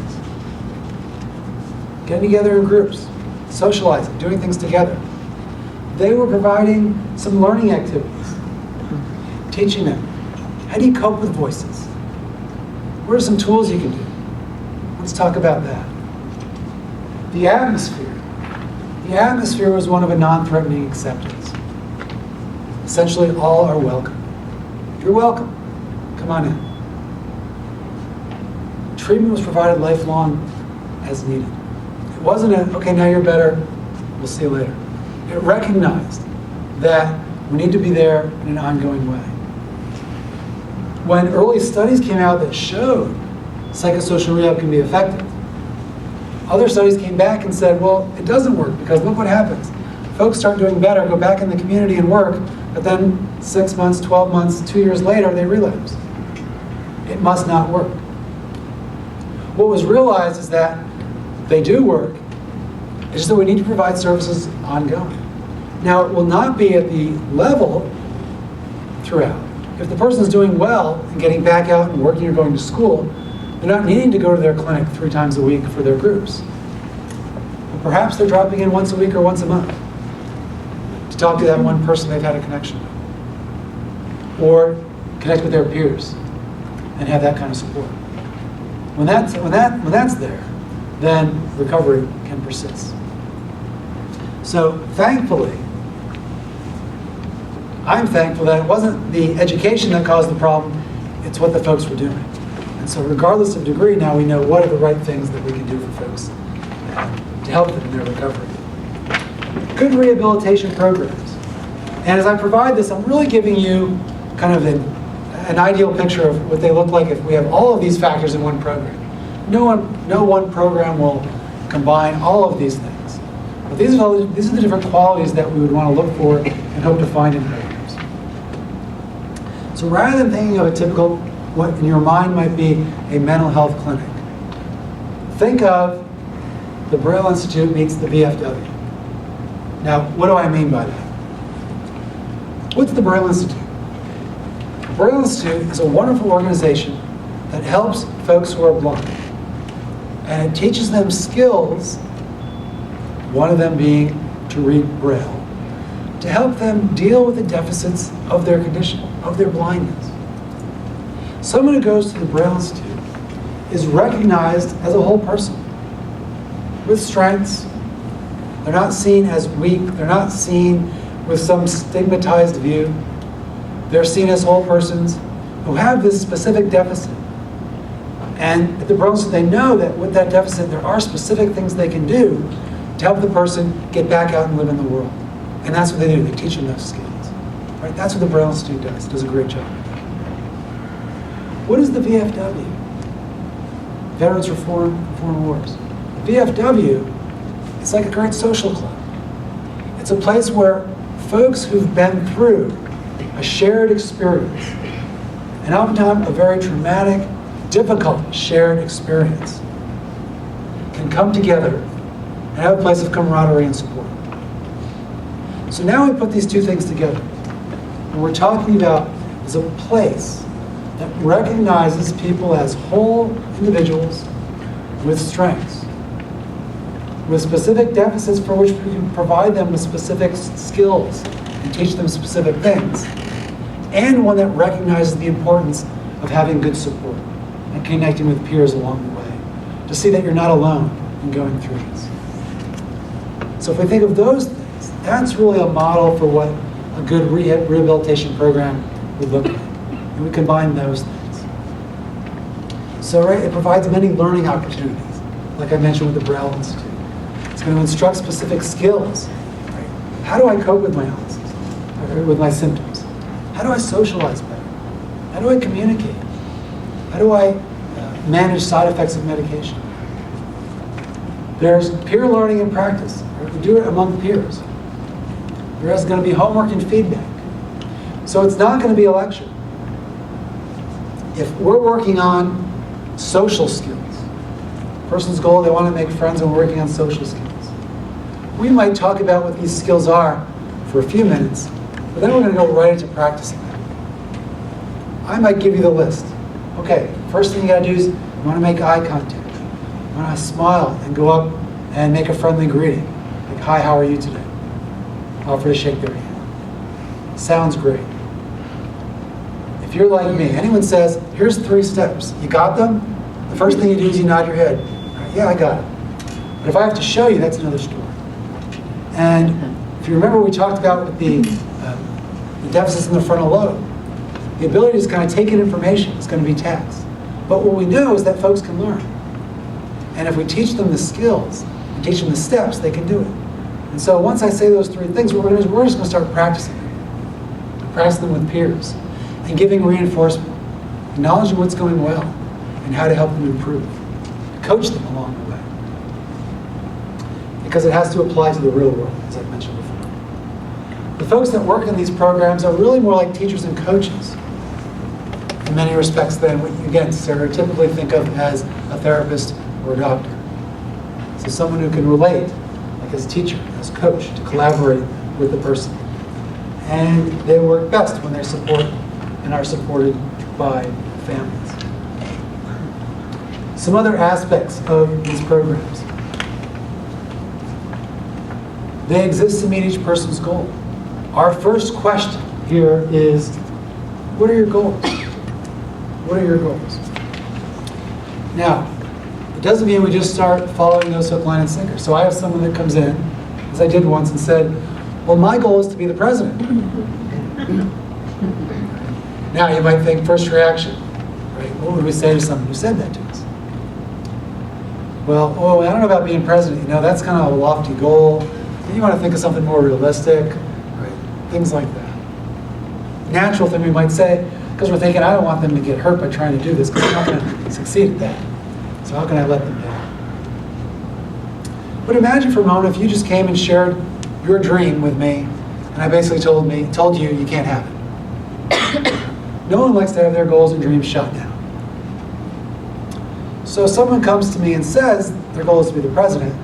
Getting together in groups, socializing, doing things together. They were providing some learning activities, teaching them, how do you cope with voices? What are some tools you can do? Let's talk about that. The atmosphere. The atmosphere was one of a non-threatening acceptance. Essentially, all are welcome. You're welcome. Come on in. Treatment was provided lifelong as needed. It wasn't a, okay, now you're better, we'll see you later. It recognized that we need to be there in an ongoing way. When early studies came out that showed psychosocial rehab can be effective, other studies came back and said, well, it doesn't work because look what happens. Folks start doing better, go back in the community and work, but then 6 months, 12 months, 2 years later, they relapse. It must not work. What was realized is that they do work. It's just that we need to provide services ongoing. Now, it will not be at the level throughout. If the person's doing well and getting back out and working or going to school, they're not needing to go to their clinic 3 times a week for their groups. But perhaps they're dropping in once a week or once a month to talk to that one person they've had a connection with, or connect with their peers and have that kind of support. When that's there, then recovery can persist. So thankfully, I'm thankful that it wasn't the education that caused the problem, it's what the folks were doing. And so regardless of degree, now we know what are the right things that we can do for folks to help them in their recovery. Good rehabilitation programs. And as I provide this, I'm really giving you kind of an ideal picture of what they look like if we have all of these factors in one program. No one program will combine all of these things. But these are the different qualities that we would want to look for and hope to find in programs. So rather than thinking of a typical, what in your mind might be a mental health clinic, think of the Braille Institute meets the VFW. Now, what do I mean by that? What's the Braille Institute? The Braille Institute is a wonderful organization that helps folks who are blind. And it teaches them skills, one of them being to read Braille, to help them deal with the deficits of their condition, of their blindness. Someone who goes to the Braille Institute is recognized as a whole person with strengths. They're not seen as weak. They're not seen with some stigmatized view. They're seen as whole persons who have this specific deficit. And at the Braille Institute, they know that with that deficit, there are specific things they can do to help the person get back out and live in the world. And that's what they do. They teach them those skills. Right? That's what the Braille Institute does. It does a great job. What is the VFW? Veterans Reform Wars. The VFW is like a great social club. It's a place where folks who've been through a shared experience, and oftentimes a very traumatic, difficult shared experience, can come together and have a place of camaraderie and support. So now we put these two things together. What we're talking about is a place that recognizes people as whole individuals with strengths, with specific deficits for which we can provide them with specific skills and teach them specific things, and one that recognizes the importance of having good support and connecting with peers along the way, to see that you're not alone in going through this. So if we think of those things, that's really a model for what a good rehabilitation program would look like. And we combine those things. So right, it provides many learning opportunities, like I mentioned with the Braille Institute. It's going to instruct specific skills. Right? How do I cope with my illnesses, or with my symptoms? How do I socialize better? How do I communicate? How do I manage side effects of medication? There's peer learning and practice. Right? We do it among peers. There's going to be homework and feedback. So it's not going to be a lecture. If we're working on social skills, person's goal, they want to make friends, and we're working on social skills. We might talk about what these skills are for a few minutes, but then we're going to go right into practicing them. I might give you the list. Okay, first thing you got to do is you want to make eye contact. You want to smile and go up and make a friendly greeting. Like, hi, how are you today? Offer to shake their hand. Sounds great. If you're like me, anyone says, here's 3 steps. You got them? The first thing you do is you nod your head. Right, yeah, I got it. But if I have to show you, that's another story. And if you remember, we talked about with the deficits in the frontal lobe, the ability to kind of take in information is going to be taxed. But what we know is that folks can learn. And if we teach them the skills and teach them the steps, they can do it. And so once I say those 3 things, we're just going to start practicing them. Practice them with peers and giving reinforcement, acknowledging what's going well and how to help them improve. Coach them along the way. Because it has to apply to the real world, as I mentioned before. The folks that work in these programs are really more like teachers and coaches in many respects than what you, again, stereotypically think of as a therapist or a doctor. So someone who can relate, like as a teacher, as a coach, to collaborate with the person. And they work best when they're supported and are supported by families. Some other aspects of these programs. They exist to meet each person's goal. Our first question here is, what are your goals? What are your goals? Now, it doesn't mean we just start following those hook, line, and sinker. So I have someone that comes in, as I did once, and said, well, my goal is to be the president. Now you might think, first reaction, right? What would we say to someone who said that to us? Well, oh, I don't know about being president. You know, that's kind of a lofty goal. You want to think of something more realistic, right? Things like that. Natural thing we might say, because we're thinking, I don't want them to get hurt by trying to do this, because they're not going to succeed at that. So how can I let them down? But imagine for a moment if you just came and shared your dream with me, and I basically told you you can't have it. No one likes to have their goals and dreams shut down. So if someone comes to me and says their goal is to be the president,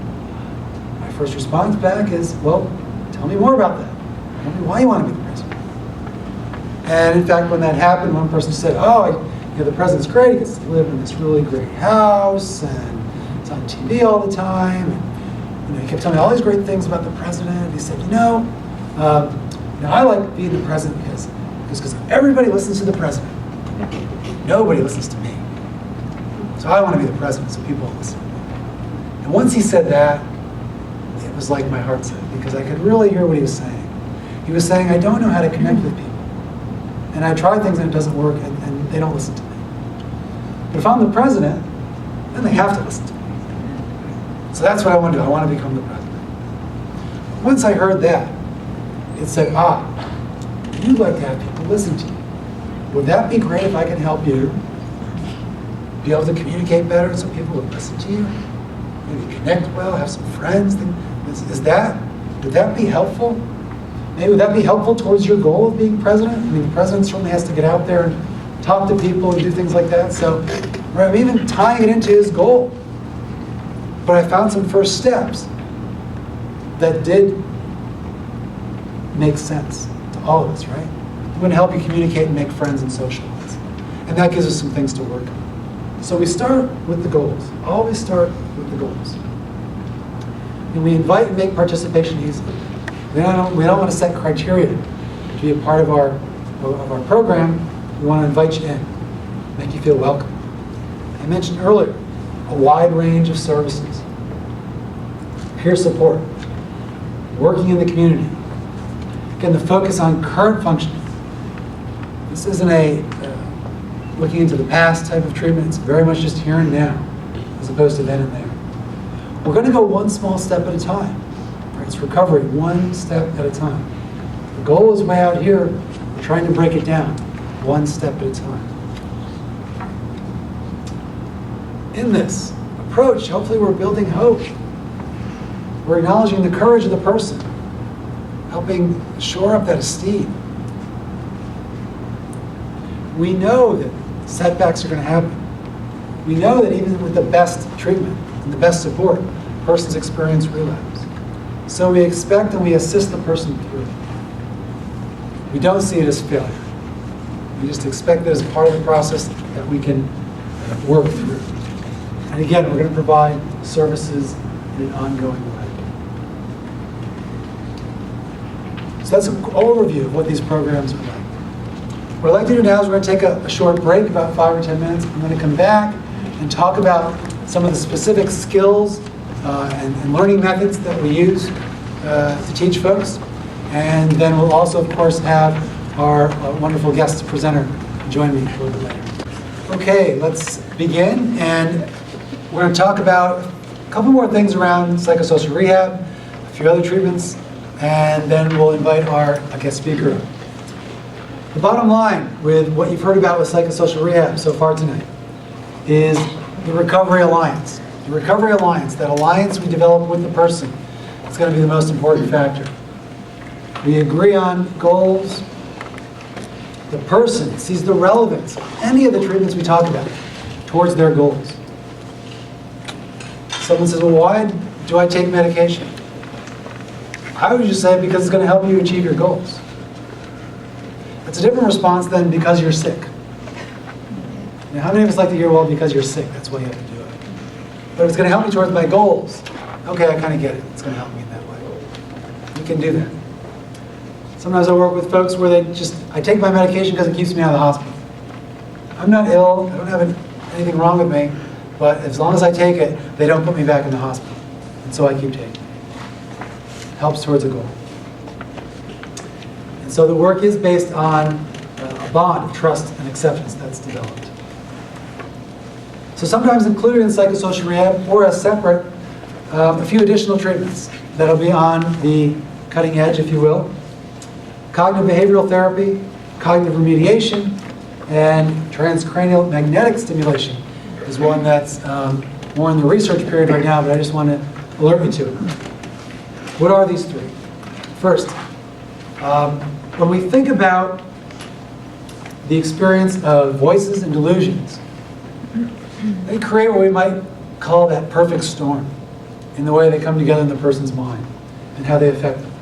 my first response back is, well, tell me more about that. Tell me why you want to be the president. And in fact, when that happened, one person said, oh, the president's great. He gets to live in this really great house, and it's on TV all the time. And, he kept telling me all these great things about the president. He said, I like being the president because everybody listens to the president. Nobody listens to me. So I want to be the president so people will listen to me. And once he said that, it was like my heart said, because I could really hear what he was saying. He was saying, I don't know how to connect with people. And I try things and it doesn't work, and they don't listen to me. But if I'm the president, then they have to listen to me. So that's what I want to do. I want to become the president. Once I heard that, it said, you'd like to have people listen to you. Would that be great if I can help you be able to communicate better so people would listen to you? Maybe connect well, have some friends? Would that be helpful? Maybe would that be helpful towards your goal of being president? I mean, the president certainly has to get out there and talk to people and do things like that. So I'm even tying it into his goal. But I found some first steps that did make sense to all of us, right? I'm going to help you communicate and make friends and socialize. And that gives us some things to work on. So we start with the goals. Always start with the goals. And we invite and make participation easy. We don't want to set criteria to be a part of our program. We want to invite you in, make you feel welcome. I mentioned earlier, a wide range of services. Peer support, working in the community. Again, the focus on current functioning. This isn't a looking into the past type of treatment. It's very much just here and now, as opposed to then and there. We're going to go one small step at a time. Right? It's recovery, one step at a time. The goal is way out here. We're trying to break it down, one step at a time. In this approach, hopefully we're building hope. We're acknowledging the courage of the person, helping shore up that esteem. We know that setbacks are going to happen. We know that even with the best treatment and the best support, a person's experience relapse. So we expect and we assist the person through. We don't see it as failure. We just expect that as part of the process that we can work through. And again, we're going to provide services in an ongoing way. So that's an overview of what these programs are like. What I'd like to do now is we're going to take a short break, about 5 or 10 minutes. I'm going to come back and talk about some of the specific skills and learning methods that we use to teach folks. And then we'll also, of course, have our wonderful guest presenter join me a little bit later. Okay, let's begin. And we're going to talk about a couple more things around psychosocial rehab, a few other treatments, and then we'll invite our guest speaker. The bottom line with what you've heard about with psychosocial rehab so far tonight is the Recovery Alliance. The Recovery Alliance, that alliance we develop with the person, is going to be the most important factor. We agree on goals. The person sees the relevance of any of the treatments we talk about towards their goals. Someone says, well, why do I take medication? I would just say because it's going to help you achieve your goals. It's a different response than because you're sick. Now, how many of us like to hear, well, because you're sick, that's why you have to do it. But if it's going to help me towards my goals, okay, I kind of get it. It's going to help me in that way. We can do that. Sometimes I work with folks where I take my medication because it keeps me out of the hospital. I'm not ill, I don't have anything wrong with me, but as long as I take it, they don't put me back in the hospital. And so I keep taking it. Helps towards a goal. And so the work is based on a bond of trust and acceptance that's developed. So sometimes included in psychosocial rehab or as separate, a few additional treatments that'll be on the cutting edge, if you will. Cognitive behavioral therapy, cognitive remediation, and transcranial magnetic stimulation is one that's more in the research period right now, but I just want to alert you to it. What are these three? First, when we think about the experience of voices and delusions, they create what we might call that perfect storm in the way they come together in the person's mind and how they affect them.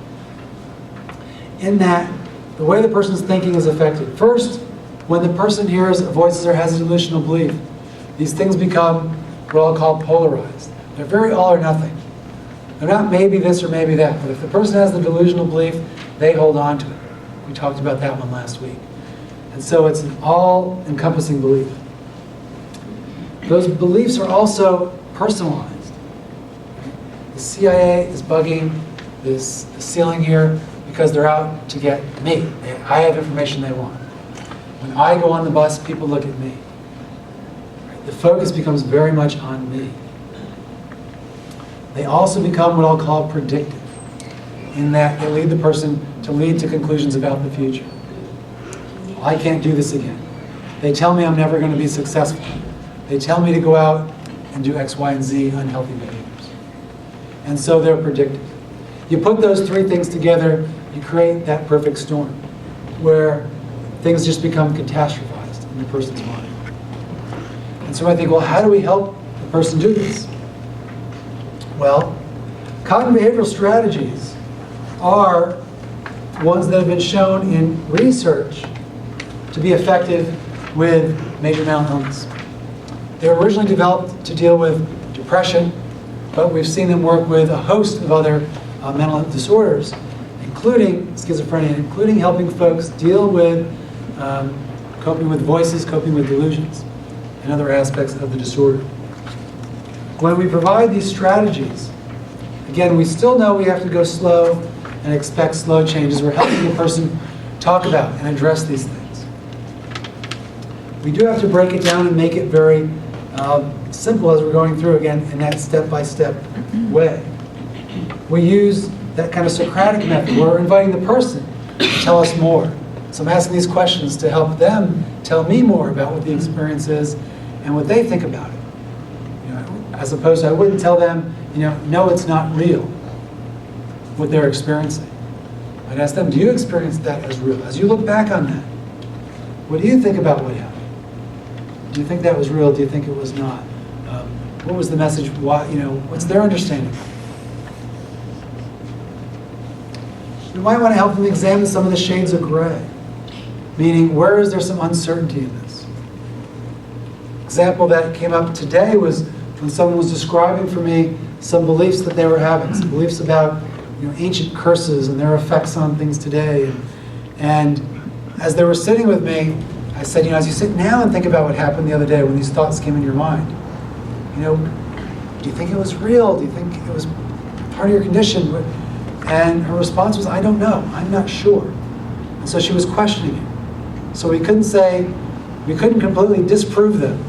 In that, the way the person's thinking is affected. First, when the person hears voices or has a delusional belief, these things become what I'll call polarized. They're very all or nothing. They're not maybe this or maybe that, but if the person has the delusional belief, they hold on to it. We talked about that one last week. And so it's an all-encompassing belief. Those beliefs are also personalized. The CIA is bugging this ceiling here because they're out to get me. I have information they want. When I go on the bus, people look at me. The focus becomes very much on me. They also become what I'll call predictive, in that they lead the person to lead to conclusions about the future. I can't do this again. They tell me I'm never going to be successful. They tell me to go out and do X, Y, and Z unhealthy behaviors. And so they're predictive. You put those three things together, you create that perfect storm, where things just become catastrophized in the person's mind. And so I think, well, how do we help the person do this? Well, cognitive behavioral strategies are ones that have been shown in research to be effective with major mental illness. They were originally developed to deal with depression, but we've seen them work with a host of other mental disorders, including schizophrenia, including helping folks deal with coping with voices, coping with delusions, and other aspects of the disorder. When we provide these strategies, again, we still know we have to go slow and expect slow changes. We're helping the person talk about and address these things. We do have to break it down and make it very simple as we're going through, again, in that step-by-step way. We use that kind of Socratic method where we're inviting the person to tell us more. So I'm asking these questions to help them tell me more about what the experience is and what they think about it. As opposed to, I wouldn't tell them, no, it's not real, what they're experiencing. I'd ask them, do you experience that as real? As you look back on that, what do you think about what happened? Do you think that was real? Do you think it was not? What was the message? Why, what's their understanding? You might want to help them examine some of the shades of gray, meaning where is there some uncertainty in this? Example that came up today was when someone was describing for me some beliefs that they were having, some beliefs about ancient curses and their effects on things today. And as they were sitting with me, I said, as you sit now and think about what happened the other day when these thoughts came in your mind, do you think it was real? Do you think it was part of your condition? And her response was, I don't know, I'm not sure. And so she was questioning it. So we couldn't completely disprove them,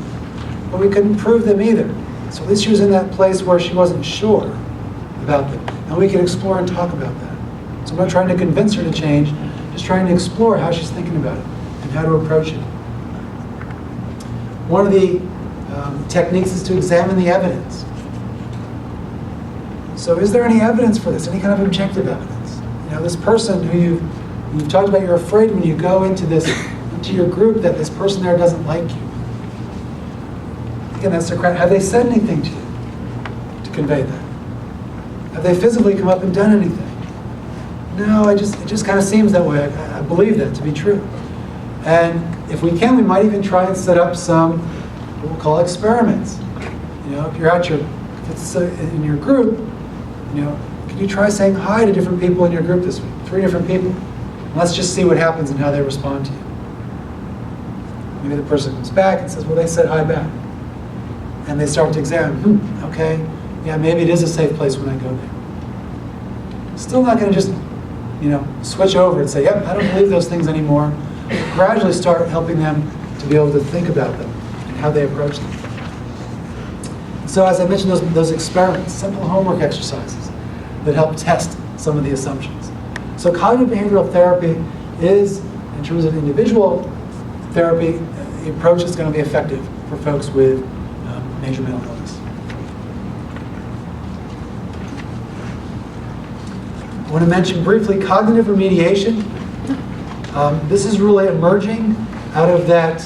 but we couldn't prove them either. So at least she was in that place where she wasn't sure about them. And we could explore and talk about that. So I'm not trying to convince her to change, just trying to explore how she's thinking about it and how to approach it. One of the techniques is to examine the evidence. So is there any evidence for this? Any kind of objective evidence? This person who you've talked about, you're afraid when you go into your group that this person there doesn't like you. Again, that's Socratic. Have they said anything to you to convey that? Have they physically come up and done anything? No, it just kind of seems that way. I believe that to be true. And if we can, we might even try and set up some what we'll call experiments. If you're if it's in your group, can you try saying hi to different people in your group this week? 3 different people. And let's just see what happens and how they respond to you. Maybe the person comes back and says, well, they said hi back. And they start to examine, okay, yeah, maybe it is a safe place when I go there. Still not going to just, switch over and say, yep, I don't believe those things anymore. Gradually start helping them to be able to think about them and how they approach them. So as I mentioned, those experiments, simple homework exercises that help test some of the assumptions. So cognitive behavioral therapy is, in terms of individual therapy, the approach is going to be effective for folks with major mental illness. I want to mention briefly cognitive remediation. This is really emerging out of that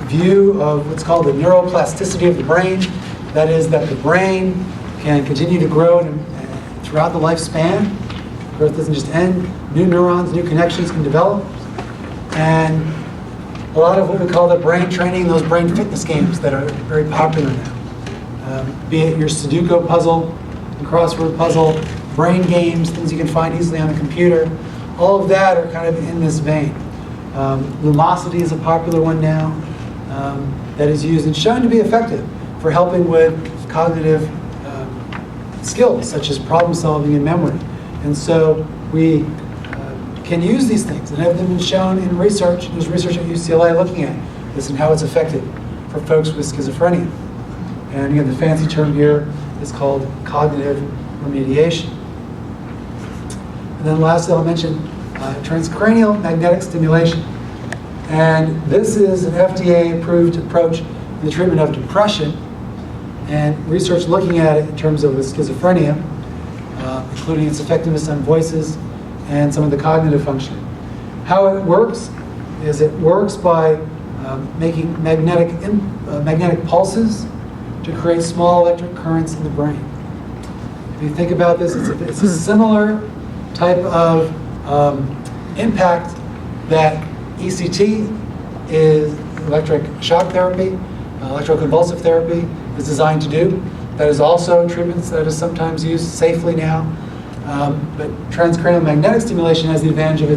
view of what's called the neuroplasticity of the brain. That is, that the brain can continue to grow throughout the lifespan. Growth doesn't just end. New neurons, new connections can develop. And a lot of what we call the brain training, those brain fitness games that are very popular now. Be it your Sudoku puzzle, and crossword puzzle, brain games, things you can find easily on a computer. All of that are kind of in this vein. Lumosity is a popular one now that is used and shown to be effective for helping with cognitive skills such as problem solving and memory. And so we can use these things and have them been shown in research. There's research at UCLA looking at this and how it's effective for folks with schizophrenia. And again, the fancy term here is called cognitive remediation. And then lastly, I'll mention transcranial magnetic stimulation. And this is an FDA-approved approach in the treatment of depression, and research looking at it in terms of schizophrenia, including its effectiveness on voices and some of the cognitive functioning. How it works is it works by making magnetic pulses to create small electric currents in the brain. If you think about this, it's a similar type of impact that ECT is, electric shock therapy, electroconvulsive therapy is designed to do. That is also treatments that is sometimes used safely now. But transcranial magnetic stimulation has the advantage of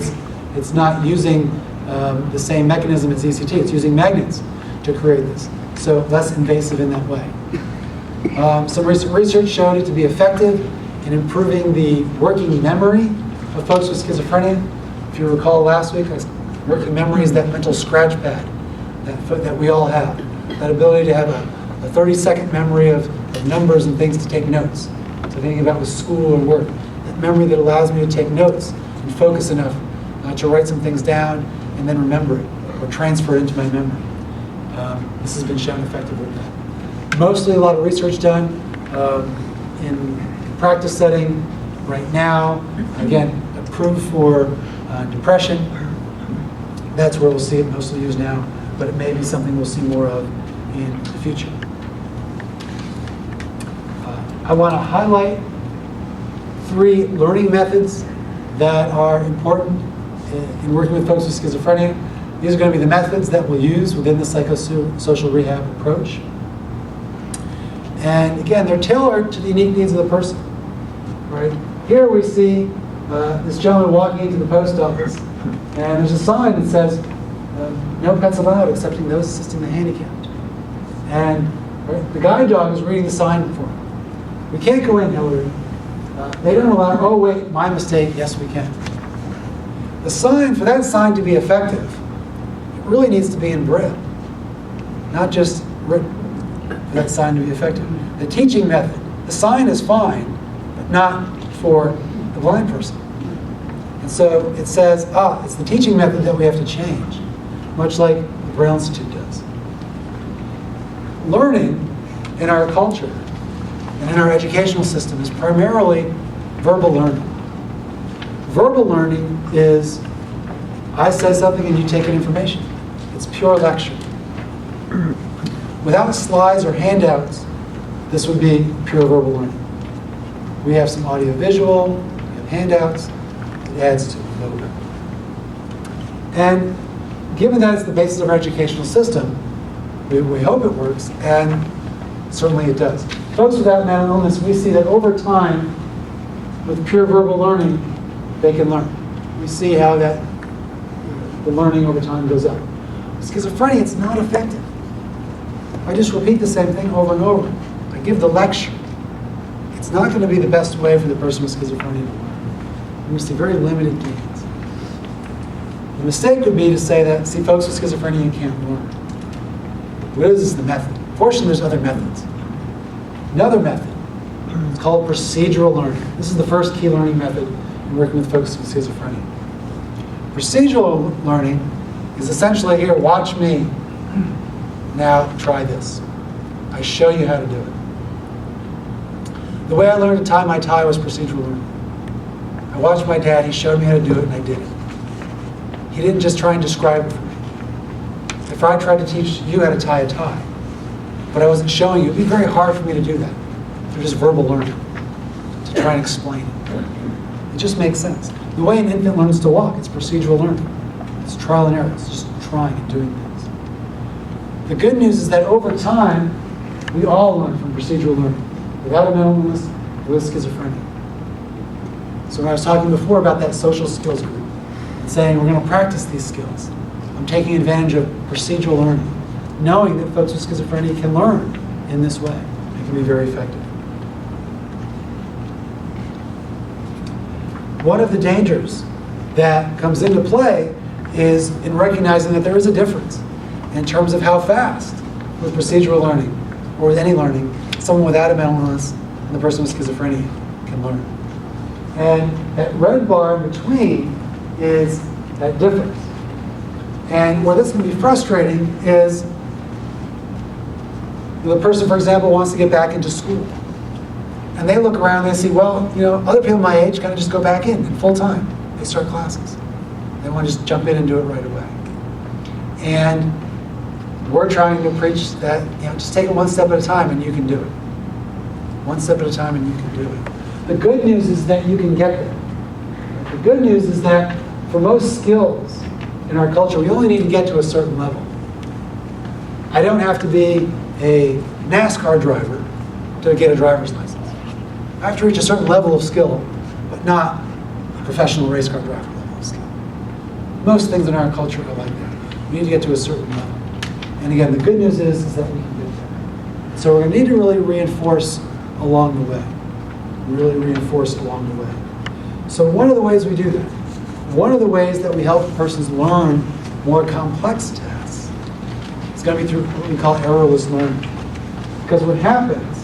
it's not using the same mechanism as ECT. It's using magnets to create this. So less invasive in that way. Some recent research showed it to be effective in improving the working memory of folks with schizophrenia. If you recall last week, working memory is that mental scratch pad that we all have. That ability to have a 30-second memory of numbers and things to take notes. So thinking about with school and work. That memory that allows me to take notes and focus enough to write some things down and then remember it or transfer it into my memory. This has been shown effective with that. Mostly a lot of research done in practice setting right now. Again, approved for depression. That's where we'll see it mostly used now, but it may be something we'll see more of in the future. I want to highlight 3 learning methods that are important in working with folks with schizophrenia. These are going to be the methods that we'll use within the psychosocial rehab approach. And again, they're tailored to the unique needs of the person. Right? Here we see this gentleman walking into the post office, and there's a sign that says, no pets allowed excepting those assisting the handicapped. And the guide dog is reading the sign for him. We can't go in, Hillary. They don't allow, oh wait, my mistake, yes we can. The sign, for that sign to be effective, it really needs to be in Braille, not just written, for that sign to be effective. The teaching method, the sign is fine, but not for the blind person. And so it says, it's the teaching method that we have to change, much like the Braille Institute does. Learning in our culture and in our educational system is primarily verbal learning. Verbal learning is, I say something and you take in information. It's pure lecture. Without slides or handouts, this would be pure verbal learning. We have some audio visual, we have handouts, it adds to it a little bit. And given that it's the basis of our educational system, we hope it works, and certainly it does. Folks without mental illness, we see that over time, with pure verbal learning, they can learn. We see how the learning over time goes up. Schizophrenia, it's not effective. I just repeat the same thing over and over. I give the lecture. It's not going to be the best way for the person with schizophrenia to learn. You're going to see very limited gains. The mistake would be to say that, see, folks with schizophrenia can't learn. What is the method? Fortunately, there's other methods. Another method is called procedural learning. This is the first key learning method in working with folks with schizophrenia. Procedural learning is essentially, here, watch me. Now try this. I show you how to do it. The way I learned to tie my tie was procedural learning. I watched my dad, he showed me how to do it, and I did it. He didn't just try and describe it for me. If I tried to teach you how to tie a tie, but I wasn't showing you, it'd be very hard for me to do that. Through just verbal learning, to try and explain it. It just makes sense. The way an infant learns to walk, it's procedural learning. It's trial and error. It's just trying and doing things. The good news is that over time, we all learn from procedural learning, without a mental illness, with schizophrenia. So when I was talking before about that social skills group, and saying we're going to practice these skills, I'm taking advantage of procedural learning, knowing that folks with schizophrenia can learn in this way. It can be very effective. One of the dangers that comes into play is in recognizing that there is a difference in terms of how fast, with procedural learning or with any learning, someone without a mental illness and the person with schizophrenia can learn. And that red bar in between is that difference. And where this can be frustrating is the person, for example, wants to get back into school. And they look around and they see, well, other people my age kind of just go back in full time. They start classes. They want to just jump in and do it right away. And we're trying to preach that, just take it one step at a time and you can do it. One step at a time and you can do it. The good news is that you can get there. The good news is that for most skills in our culture, we only need to get to a certain level. I don't have to be a NASCAR driver to get a driver's license. I have to reach a certain level of skill, but not a professional race car driver level of skill. Most things in our culture are like that. We need to get to a certain level. And again, the good news is that we can get there. So we're going to need to really reinforce along the way. Really reinforce along the way. So one of the ways we do that, one of the ways that we help persons learn more complex tasks, is going to be through what we call errorless learning. Because what happens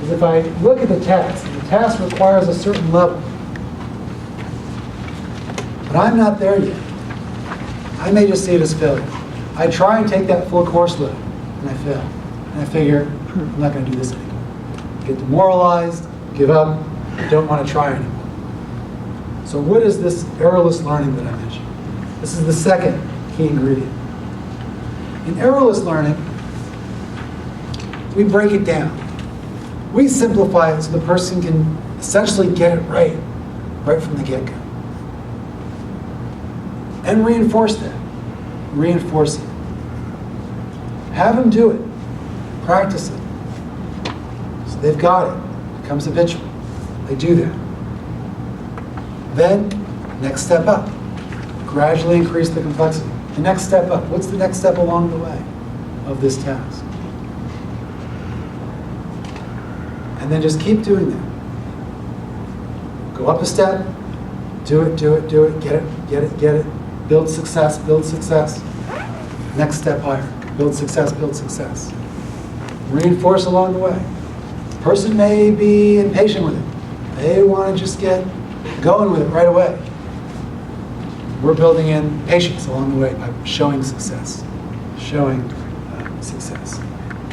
is if I look at the task, and the task requires a certain level, but I'm not there yet. I may just see it as failure. I try and take that full course load, and I fail. And I figure, I'm not going to do this anymore. Get demoralized, give up, don't want to try anymore. So what is this errorless learning that I mentioned? This is the second key ingredient. In errorless learning, we break it down. We simplify it so the person can essentially get it right from the get-go. And reinforce that. Reinforce it. Have them do it. Practice it. So they've got it. It becomes habitual. They do that. Then, next step up. Gradually increase the complexity. The next step up. What's the next step along the way of this task? And then just keep doing that. Go up a step. Do it, do it, do it. Get it, get it, get it. Build success, build success. Next step higher. Build success, build success. Reinforce along the way. The person may be impatient with it. They want to just get going with it right away. We're building in patience along the way by showing success. Showing success.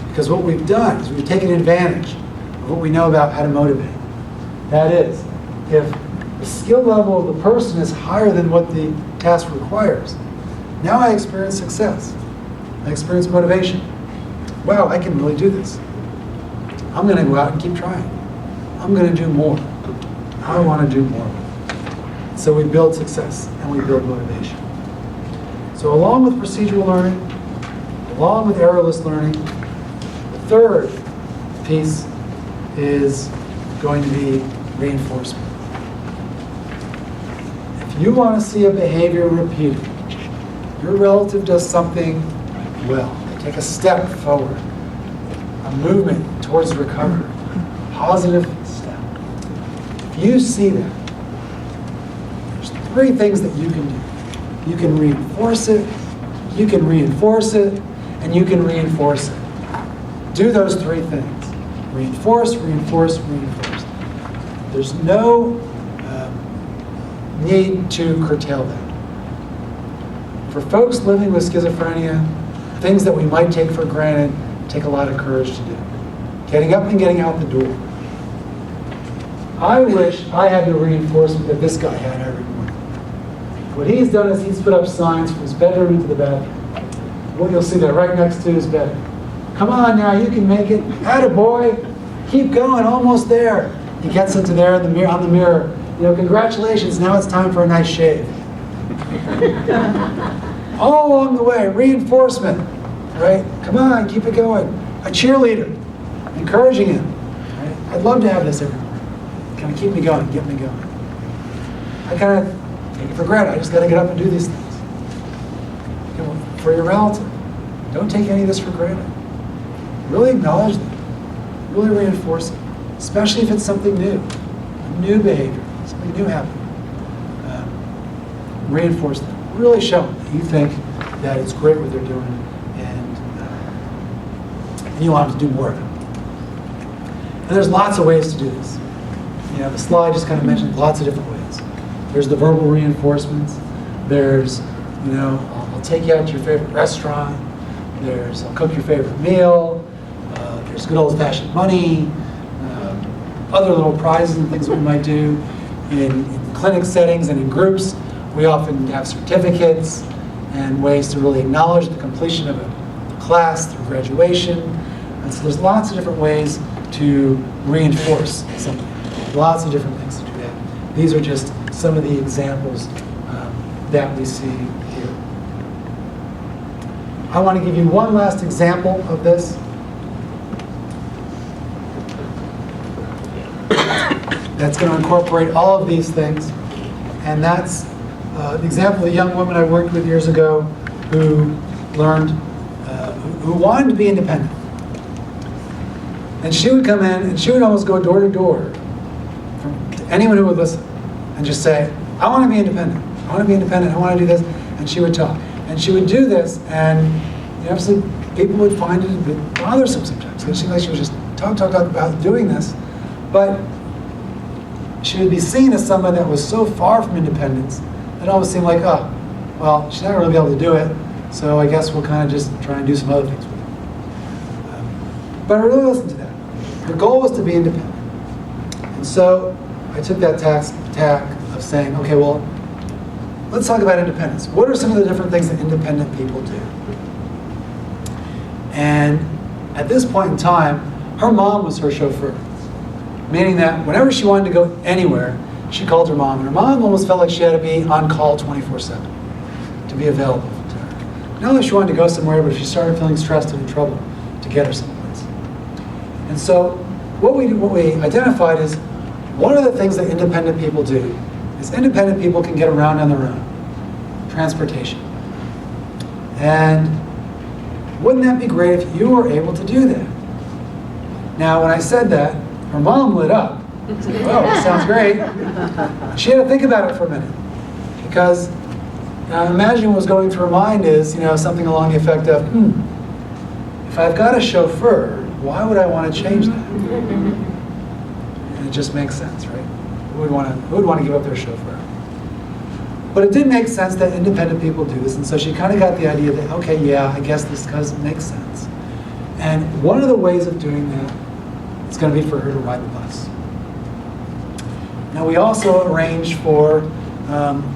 Because what we've done is we've taken advantage of what we know about how to motivate. That is, if the skill level of the person is higher than what the task requires, now I experience success. I experience motivation. Wow, I can really do this. I'm going to go out and keep trying. I'm going to do more. I want to do more. So we build success and we build motivation. So along with procedural learning, along with errorless learning, the third piece is going to be reinforcement. If you want to see a behavior repeated, your relative does something well, they take a step forward, a movement towards recovery, a positive step. If you see that, three things that you can do. You can reinforce it, you can reinforce it, and you can reinforce it. Do those three things. Reinforce, reinforce, reinforce. There's no need to curtail that. For folks living with schizophrenia, things that we might take for granted take a lot of courage to do. Getting up and getting out the door. I wish I had the reinforcement that this guy had every morning. What he's done is he's put up signs from his bedroom into the bathroom. Well, you'll see that right next to his bed. Come on now, you can make it. Attaboy. Keep going, almost there. He gets into there in the mirror, on the mirror. You know, congratulations, now it's time for a nice shave. All along the way, reinforcement, right? Come on, keep it going. A cheerleader, encouraging him. Right? I'd love to have this every morning. Kind of keep me going, get me going. I kind of take it for granted. I just got to get up and do these things. You know, for your relative, don't take any of this for granted. Really acknowledge them. Really reinforce it, especially if it's something new, a new behavior, something new happening. Reinforce them. Really show them that you think that it's great what they're doing, and you want them to do more of it. And there's lots of ways to do this. You know, the slide just kind of mentioned lots of different ways. There's the verbal reinforcements. There's, you know, I'll take you out to your favorite restaurant. There's, I'll cook your favorite meal. There's good old-fashioned money. Other little prizes and things that we might do in clinic settings and in groups. We often have certificates and ways to really acknowledge the completion of a class through graduation. And so there's lots of different ways to reinforce something. Lots of different things to do that. These are just some of the examples that we see here. I want to give you one last example of this. That's going to incorporate all of these things. And that's the example of a young woman I worked with years ago who learned, who wanted to be independent. And she would come in and she would almost go door to door to anyone who would listen and just say, I want to be independent. I want to be independent. I want to do this. And she would talk. And she would do this, and obviously people would find it a bit bothersome sometimes. It seemed like she was just talk about doing this. But she would be seen as someone that was so far from independence that it almost seemed like, oh, well, she's not going to be able to do it, so I guess we'll kind of just try and do some other things with it. But I really listened to that. Her goal was to be independent. And so I took that tack of saying, okay, well, let's talk about independence. What are some of the different things that independent people do? And at this point in time, her mom was her chauffeur. Meaning that whenever she wanted to go anywhere, she called her mom. And her mom almost felt like she had to be on call 24/7 to be available to her. Not only she wanted to go somewhere, but if she started feeling stressed and in trouble, to get her someplace. And so what we identified is one of the things that independent people do is independent people can get around on their own. Transportation. And wouldn't that be great if you were able to do that? Now, when I said that, her mom lit up. Oh, that sounds great. She had to think about it for a minute. Because now imagine what was going through her mind is, something along the effect of, if I've got a chauffeur, why would I want to change that? And it just makes sense, right? Who would want to give up their chauffeur? But it did make sense that independent people do this, and so she kind of got the idea that, okay, yeah, I guess this does make sense. And one of the ways of doing that is going to be for her to ride the bus. Now we also arranged for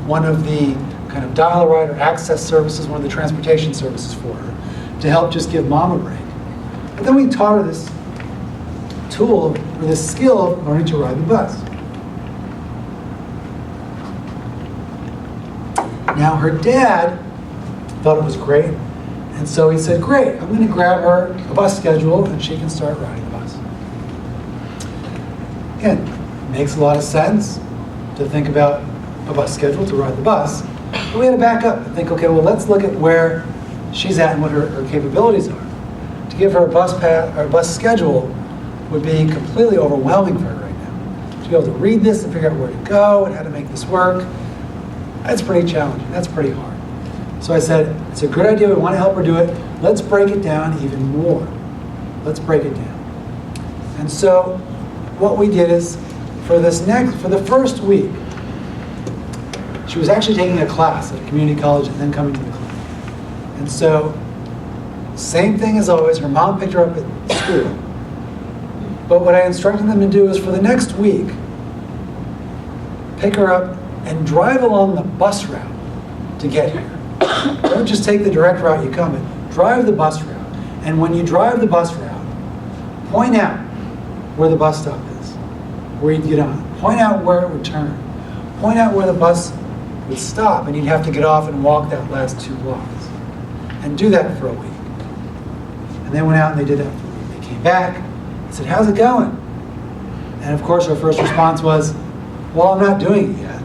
one of the kind of dial-a-ride or access services, one of the transportation services for her, to help just give mom a break. But then we taught her this tool, or this skill of learning to ride the bus. Now her dad thought it was great, and so he said, great, I'm going to grab her a bus schedule and she can start riding the bus. Again, makes a lot of sense to think about a bus schedule to ride the bus, but we had to back up and think, okay, well, let's look at where she's at and what her capabilities are. To give her a bus schedule would be completely overwhelming for her right now. To be able to read this and figure out where to go and how to make this work, That's pretty challenging. That's pretty hard. So I said, it's a good idea. We want to help her do it. Let's break it down even more. Let's break it down. And so what we did is, for the first week, she was actually taking a class at a community college and then coming to the clinic. And so, same thing as always, her mom picked her up at school. But what I instructed them to do is for the next week, pick her up and drive along the bus route to get here. Don't just take the direct route you come in. Drive the bus route. And when you drive the bus route, point out where the bus stop is, where you'd get on. Point out where it would turn. Point out where the bus would stop, and you'd have to get off and walk that last 2 blocks. And do that for a week. And they went out and they did that for a week. They came back and said, how's it going? And of course, our first response was, well, I'm not doing it yet.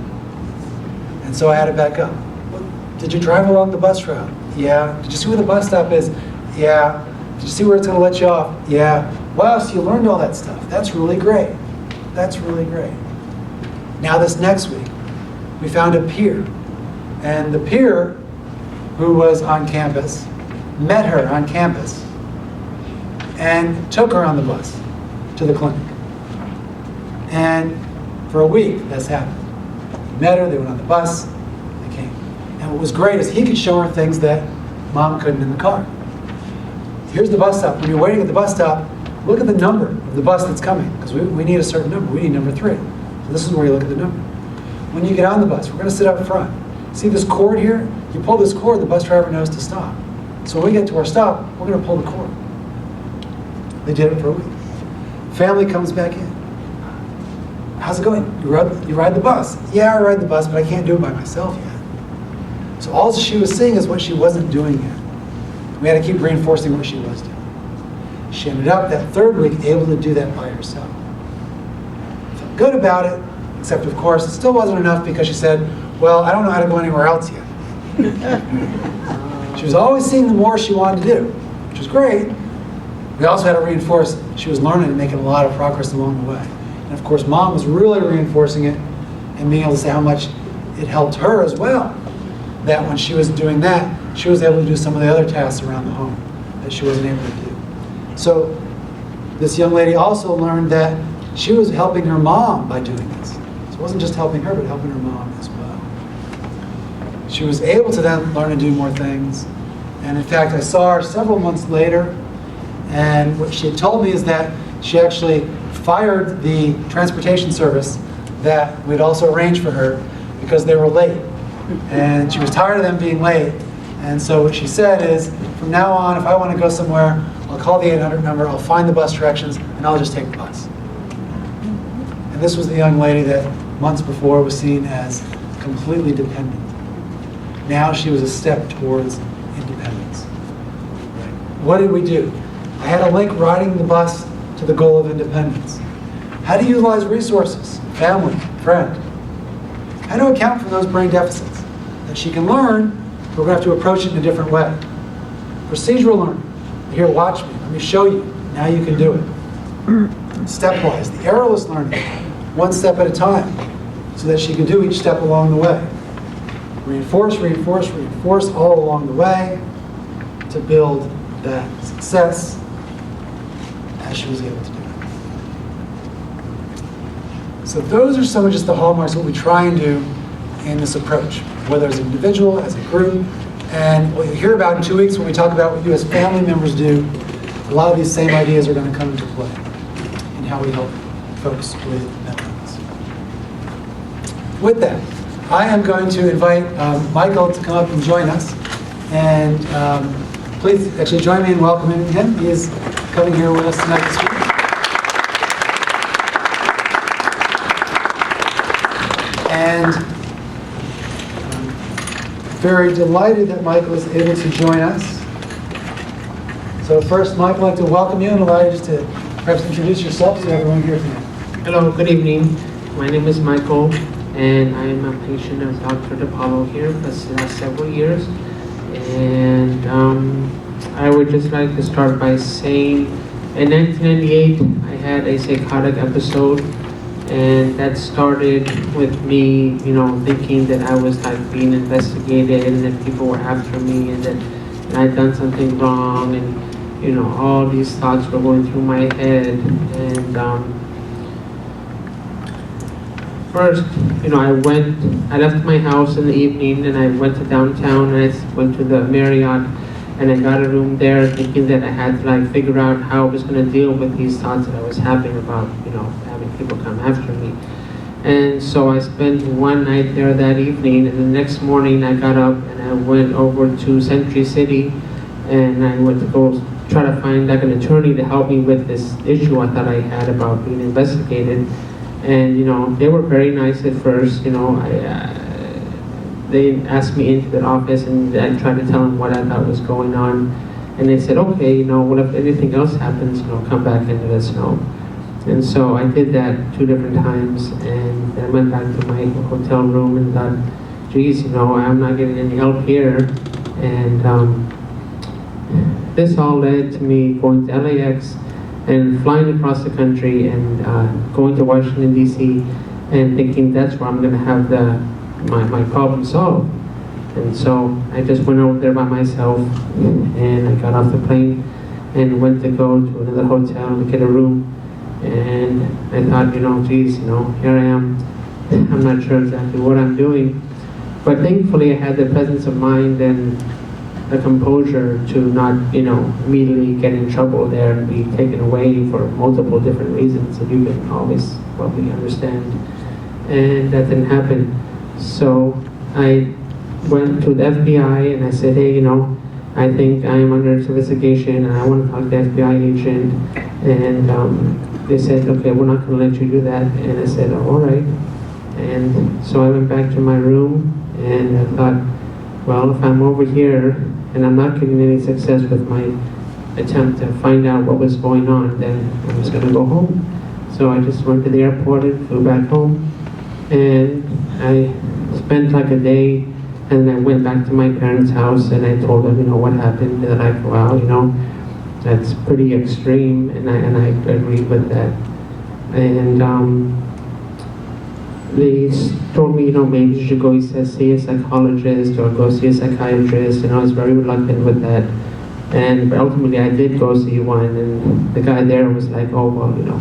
And so I had to back up. Well, did you drive along the bus route? Yeah. Did you see where the bus stop is? Yeah. Did you see where it's going to let you off? Yeah. Wow, so you learned all that stuff. That's really great. That's really great. Now this next week, we found a peer. And the peer who was on campus met her on campus and took her on the bus to the clinic. And for a week, that's happened. He met her, they went on the bus, they came. And what was great is he could show her things that mom couldn't in the car. Here's the bus stop. When you're waiting at the bus stop, look at the number of the bus that's coming, because we need a certain number. We need number 3. So this is where you look at the number. When you get on the bus, we're going to sit up front. See this cord here? You pull this cord, the bus driver knows to stop. So when we get to our stop, we're going to pull the cord. They did it for a week. Family comes back in. How's it going? You ride the bus? Yeah, I ride the bus, but I can't do it by myself yet. So all she was seeing is what she wasn't doing yet. We had to keep reinforcing what she was doing. She ended up that 3rd week able to do that by herself. Felt good about it, except of course it still wasn't enough because she said, well, I don't know how to go anywhere else yet. She was always seeing the more she wanted to do, which was great. We also had to reinforce she was learning and making a lot of progress along the way. And of course, mom was really reinforcing it and being able to say how much it helped her as well. That when she was doing that, she was able to do some of the other tasks around the home that she wasn't able to do. So this young lady also learned that she was helping her mom by doing this. So it wasn't just helping her, but helping her mom as well. She was able to then learn to do more things. And in fact, I saw her several months later, and what she had told me is that she actually fired the transportation service that we'd also arranged for her because they were late. And she was tired of them being late. And so what she said is, from now on, if I want to go somewhere, I'll call the 800 number, I'll find the bus directions, and I'll just take the bus. And this was the young lady that months before was seen as completely dependent. Now she was a step towards independence. What did we do? I had a link riding the bus to the goal of independence. How to utilize resources, family, friend. How to account for those brain deficits that she can learn, but we're going to have to approach it in a different way. Procedural learning. Here, watch me. Let me show you. Now you can do it. Stepwise, the errorless learning, one step at a time, so that she can do each step along the way. Reinforce, reinforce, reinforce all along the way to build that success as she was able to do it. So those are some of just the hallmarks of what we try and do in this approach, whether as an individual, as a group, and what you'll hear about in 2 weeks when we talk about what you as family members do. A lot of these same ideas are going to come into play in how we help folks with mental illness. With that, I am going to invite Michael to come up and join us. And please actually join me in welcoming him. He is coming here with us tonight to speak. And I'm very delighted that Michael is able to join us. So first, Michael, I'd like to welcome you and allow you just to perhaps introduce yourself to everyone here tonight. Hello, good evening. My name is Michael, and I am a patient of Dr. DePaulo here for the last several years. And I would just like to start by saying, in 1998, I had a psychotic episode, And that started with me, you know, thinking that I was like being investigated and that people were after me and that I'd done something wrong, and you know, all these thoughts were going through my head. And first, you know, I left my house in the evening and I went to downtown and I went to the Marriott and I got a room there thinking that I had to like figure out how I was going to deal with these thoughts that I was having about, you know, having people come after me. And so I spent one night there that evening, and the next morning I got up and I went over to Century City and I went to go try to find like an attorney to help me with this issue I thought I had about being investigated. And you know, they were very nice at first. You know, they asked me into their office and I tried to tell them what I thought was going on. And they said, okay, you know, well, if anything else happens, you know, come back and let us know. And so I did that 2 different times, and then I went back to my hotel room and thought, geez, you know, I'm not getting any help here. And this all led to me going to LAX and flying across the country and going to Washington, D.C. and thinking that's where I'm going to have my problem solved. And so I just went over there by myself and I got off the plane and went to go to another hotel to get a room. And I thought, you know, geez, you know, here I am. I'm not sure exactly what I'm doing. But thankfully I had the presence of mind and the composure to not, you know, immediately get in trouble there and be taken away for multiple different reasons that you can always probably understand. And that didn't happen. So I went to the FBI and I said, hey, you know, I think I am under investigation and I want to talk to the FBI agent. And they said, okay, we're not going to let you do that. And I said, oh, all right. And so I went back to my room and I thought, well, if I'm over here and I'm not getting any success with my attempt to find out what was going on, then I'm just going to go home. So I just went to the airport and flew back home. And I spent like a day, and I went back to my parents' house and I told them, you know, what happened. And they're like, wow, you know, that's pretty extreme, and I agreed with that. And they told me, you know, maybe you should go see a psychologist or go see a psychiatrist, and I was very reluctant with that. But ultimately I did go see one, and the guy there was like, oh, well, you know,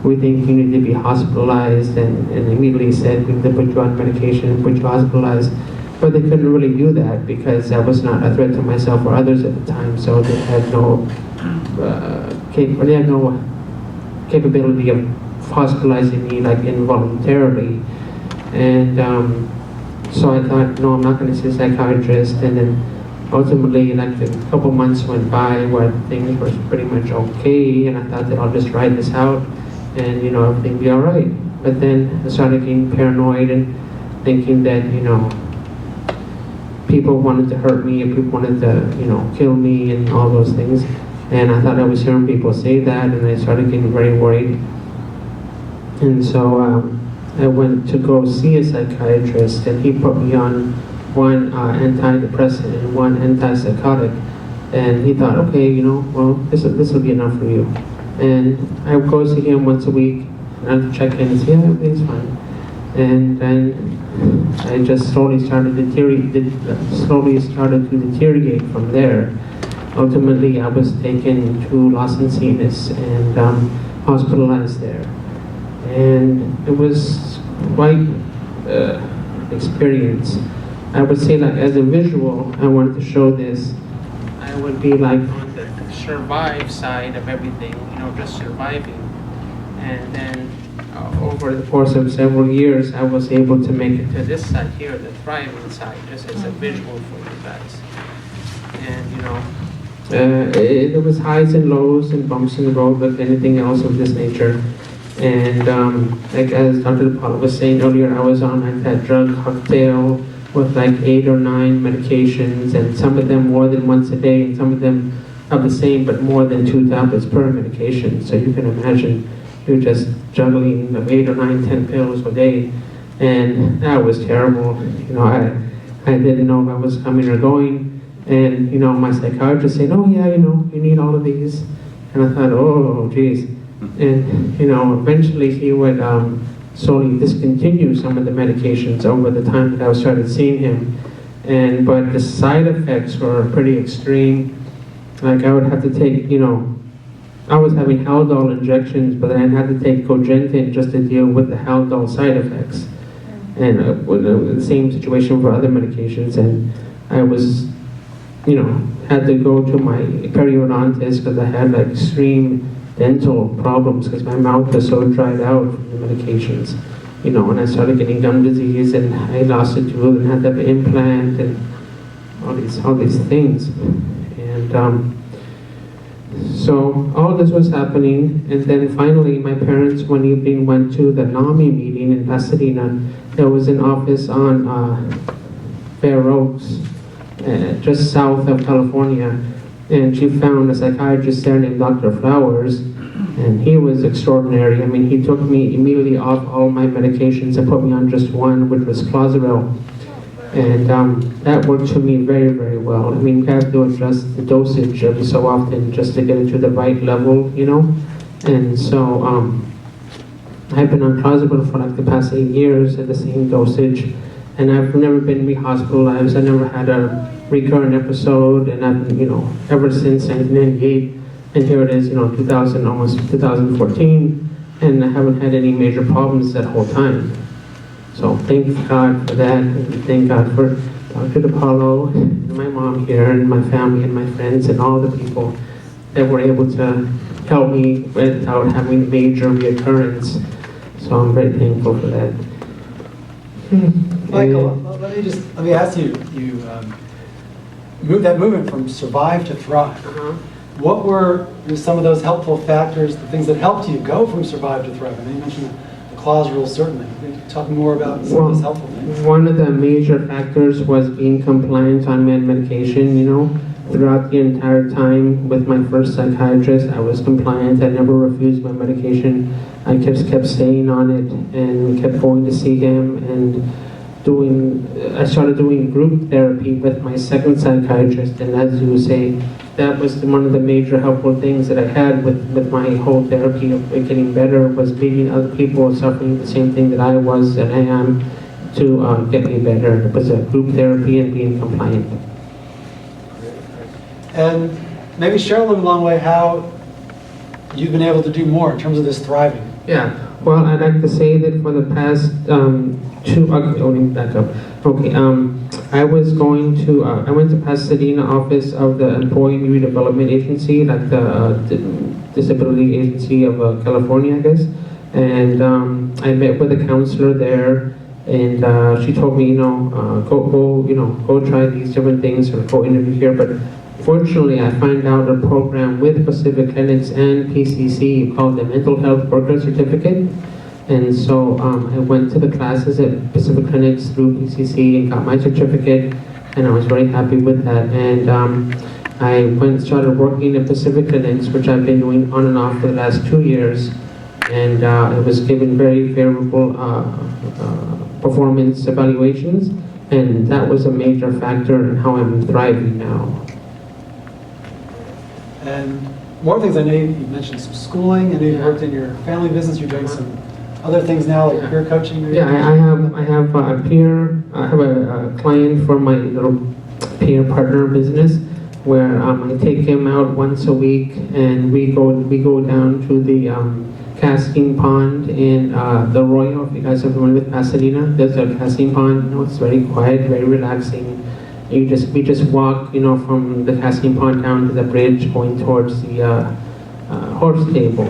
we think you need to be hospitalized, and immediately said we need to put you on medication and put you hospitalized. But they couldn't really do that because I was not a threat to myself or others at the time, so they had no capability of hospitalizing me like involuntarily. And so I thought, no, I'm not going to see a psychiatrist. And then ultimately, like a couple months went by where things were pretty much okay, and I thought that I'll just ride this out and, you know, everything will be all right. But then I started getting paranoid and thinking that, you know, people wanted to hurt me, and people wanted to, you know, kill me and all those things. And I thought I was hearing people say that, and I started getting very worried. And so I went to go see a psychiatrist, and he put me on one antidepressant and one antipsychotic. And he thought, okay, you know, well, this will be enough for you. And I would go see him once a week, and I'd check in and say, yeah, everything's fine. And then I just slowly started to deteriorate from there. Ultimately, I was taken to Los Encinas and hospitalized there. And it was quite experience. I would say, like, as a visual, I wanted to show this. I would be like on the survive side of everything, you know, just surviving. And then over the course of several years, I was able to make it to this side here, the thriving side, just as a visual for you guys. And, you know, there was highs and lows and bumps in the road, like anything else of this nature. And like as Dr. DePaulo was saying earlier, I was on that drug cocktail with like 8 or 9 medications, and some of them more than once a day, and some of them are the same, but more than 2 tablets per medication. So you can imagine you're just juggling 8 or 9, 10 pills a day, and that was terrible. You know, I didn't know if I was coming or going. And, you know, my psychiatrist said, oh, yeah, you know, you need all of these. And I thought, oh, geez. And, you know, eventually he would slowly discontinue some of the medications over the time that I started seeing him. But the side effects were pretty extreme. Like I would have to take, I was having Haldol injections, but then I had to take Cogentin just to deal with the Haldol side effects. And the same situation for other medications. And I was, had to go to my periodontist because I had like extreme dental problems because my mouth was so dried out from the medications. And I started getting gum disease, and I lost a tooth and had to have an implant and all these things. And so all this was happening, and then finally my parents one evening went to the NAMI meeting in Pasadena. There was an office on Fair Oaks, just south of California, and she found a psychiatrist there named Dr. Flowers, and he was extraordinary. I mean, he took me immediately off all my medications and put me on just one, which was Clozaril. And that worked for me very, very well. I mean, we have to adjust the dosage every so often just to get it to the right level, And so I've been on Clozaril for like the past 8 years at the same dosage. And I've never been re-hospitalized. I never had a recurrent episode. And I've been, ever since 1998. And here it is, almost 2014. And I haven't had any major problems that whole time. So thank God for that, and thank God for Dr. DePaulo, and my mom here, and my family, and my friends, and all the people that were able to help me without having major reoccurrence. So I'm very thankful for that. Michael, let me ask you, moved that movement from survive to thrive. What were some of those helpful factors, the things that helped you go from survive to thrive? I know you mentioned the Clozaril, certainly. Talk more about some of those helpful things. One of the major factors was being compliant on medication, Throughout the entire time with my first psychiatrist, I was compliant. I never refused my medication. I kept staying on it and kept going to see him and I started doing group therapy with my second psychiatrist, and as you say, that was one of the major helpful things that I had with my whole therapy of getting better, was meeting other people suffering the same thing that I was and I am to get me better. It was a group therapy and being compliant. And maybe share along the way how you've been able to do more in terms of this thriving. Yeah, well, I'd like to say that for the past let me back up. Okay, I went to Pasadena office of the Employee Redevelopment Agency, like the Disability Agency of California, I guess. And I met with a counselor there, and she told me, go try these different things or go interview here. But fortunately, I found out a program with Pacific Clinics and PCC called the Mental Health Worker Certificate. And so I went to the classes at Pacific Clinics through PCC and got my certificate, and I was very happy with that. And I started working at Pacific Clinics, which I've been doing on and off for the last 2 years, and I was given very favorable performance evaluations, and that was a major factor in how I'm thriving now. And more things, I know you mentioned some schooling, I know you worked in your family business, you're doing some other things now, like peer coaching? Maybe? Yeah, I have a client for my little peer partner business where I take him out once a week, and we go down to the casting pond in the Royal. If you guys are familiar with Pasadena, there's a casting pond. It's very quiet, very relaxing. We just walk, from the casting pond down to the bridge, going towards the horse stable.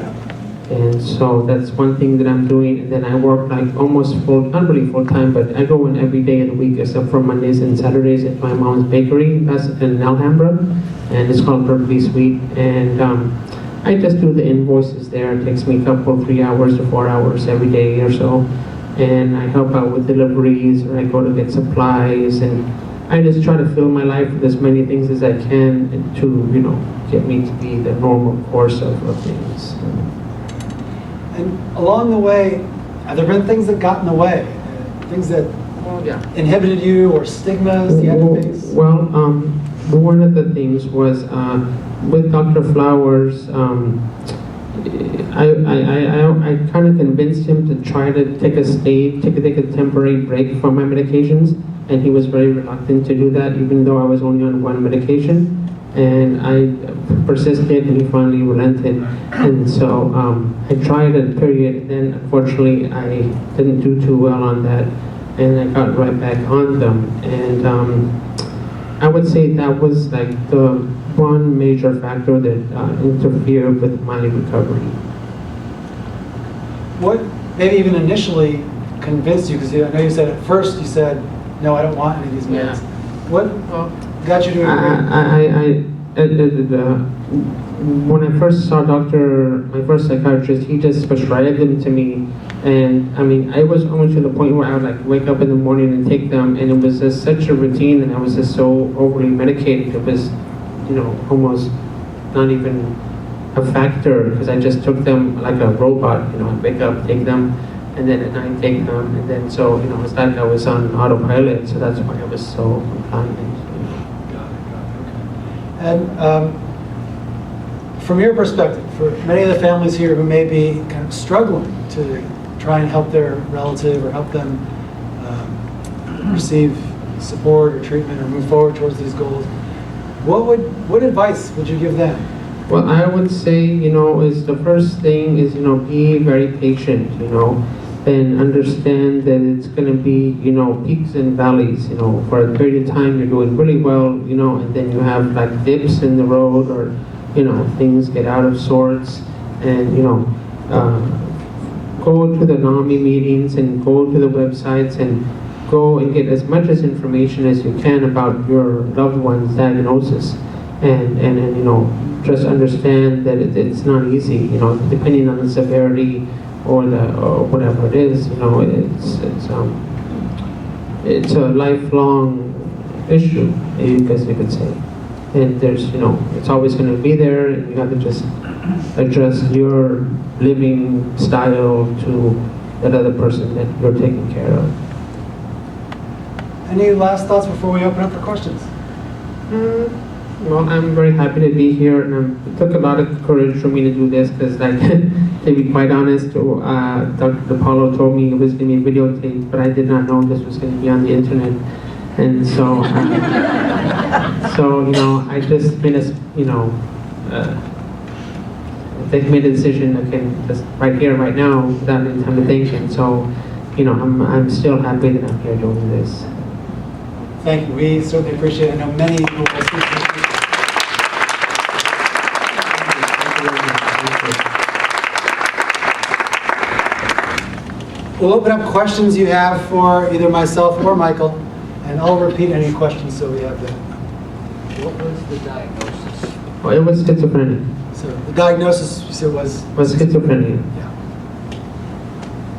And so that's one thing that I'm doing. And then I work like almost not really full time, but I go in every day of the week except for Mondays and Saturdays at my mom's bakery in Alhambra, and it's called Berkeley Sweet. And I just do the invoices there. It takes me a couple, 3 hours to 4 hours every day or so. And I help out with deliveries, or I go to get supplies, and I just try to fill my life with as many things as I can to, get me to be the normal course of things. And along the way, have there been things that got in the way? Things that inhibited you, or stigmas you had to face? Well, one of the things was with Dr. Flowers, I kind of convinced him to try to take a temporary break from my medications, and he was very reluctant to do that, even though I was only on one medication. And I persisted, and he finally relented. And so I tried a period, and then unfortunately I didn't do too well on that, and I got right back on them. And I would say that was like the one major factor that interfered with my recovery. What maybe even initially convinced you, because I know you said at first, you said, no, I don't want any of these meds. Yeah. What got you to agree? When I first saw my first psychiatrist, he just prescribed them to me. And I mean, I was almost to the point where I would like wake up in the morning and take them, and it was just such a routine, and I was just so overly medicated. It was, almost not even a factor, because I just took them like a robot. I'd wake up, take them, and then at night take them, and then so it's like I was on autopilot. So that's why I was so compliant. Got it. And from your perspective, for many of the families here who may be kind of struggling to try and help their relative or help them receive support or treatment or move forward towards these goals, what advice would you give them? Well, I would say, is the first thing is, be very patient, and understand that it's going to be, peaks and valleys, for a period of time you're doing really well, and then you have like dips in the road, or, things get out of sorts, and, go to the NAMI meetings and go to the websites and go and get as much as information as you can about your loved one's diagnosis, and just understand that it's not easy, depending on the severity or whatever it is, it's a lifelong issue, I guess you could say. And there's, it's always going to be there, and you have to just adjust your living style to that other person that you're taking care of. Any last thoughts before we open up for questions? Well, I'm very happy to be here, and it took a lot of courage for me to do this, because, like, to be quite honest, Dr. DePaulo told me it was going to be videotaped, but I did not know this was going to be on the internet. And so, I just made made a decision, okay, just right here, right now, without any time to think. And so, I'm still happy that I'm here doing this. Thank you. We certainly appreciate it. I know many people will speak to you. We'll open up questions you have for either myself or Michael, and I'll repeat any questions so we have that. What was the diagnosis? Well, it was schizophrenia. So the diagnosis you said was schizophrenia. Yeah.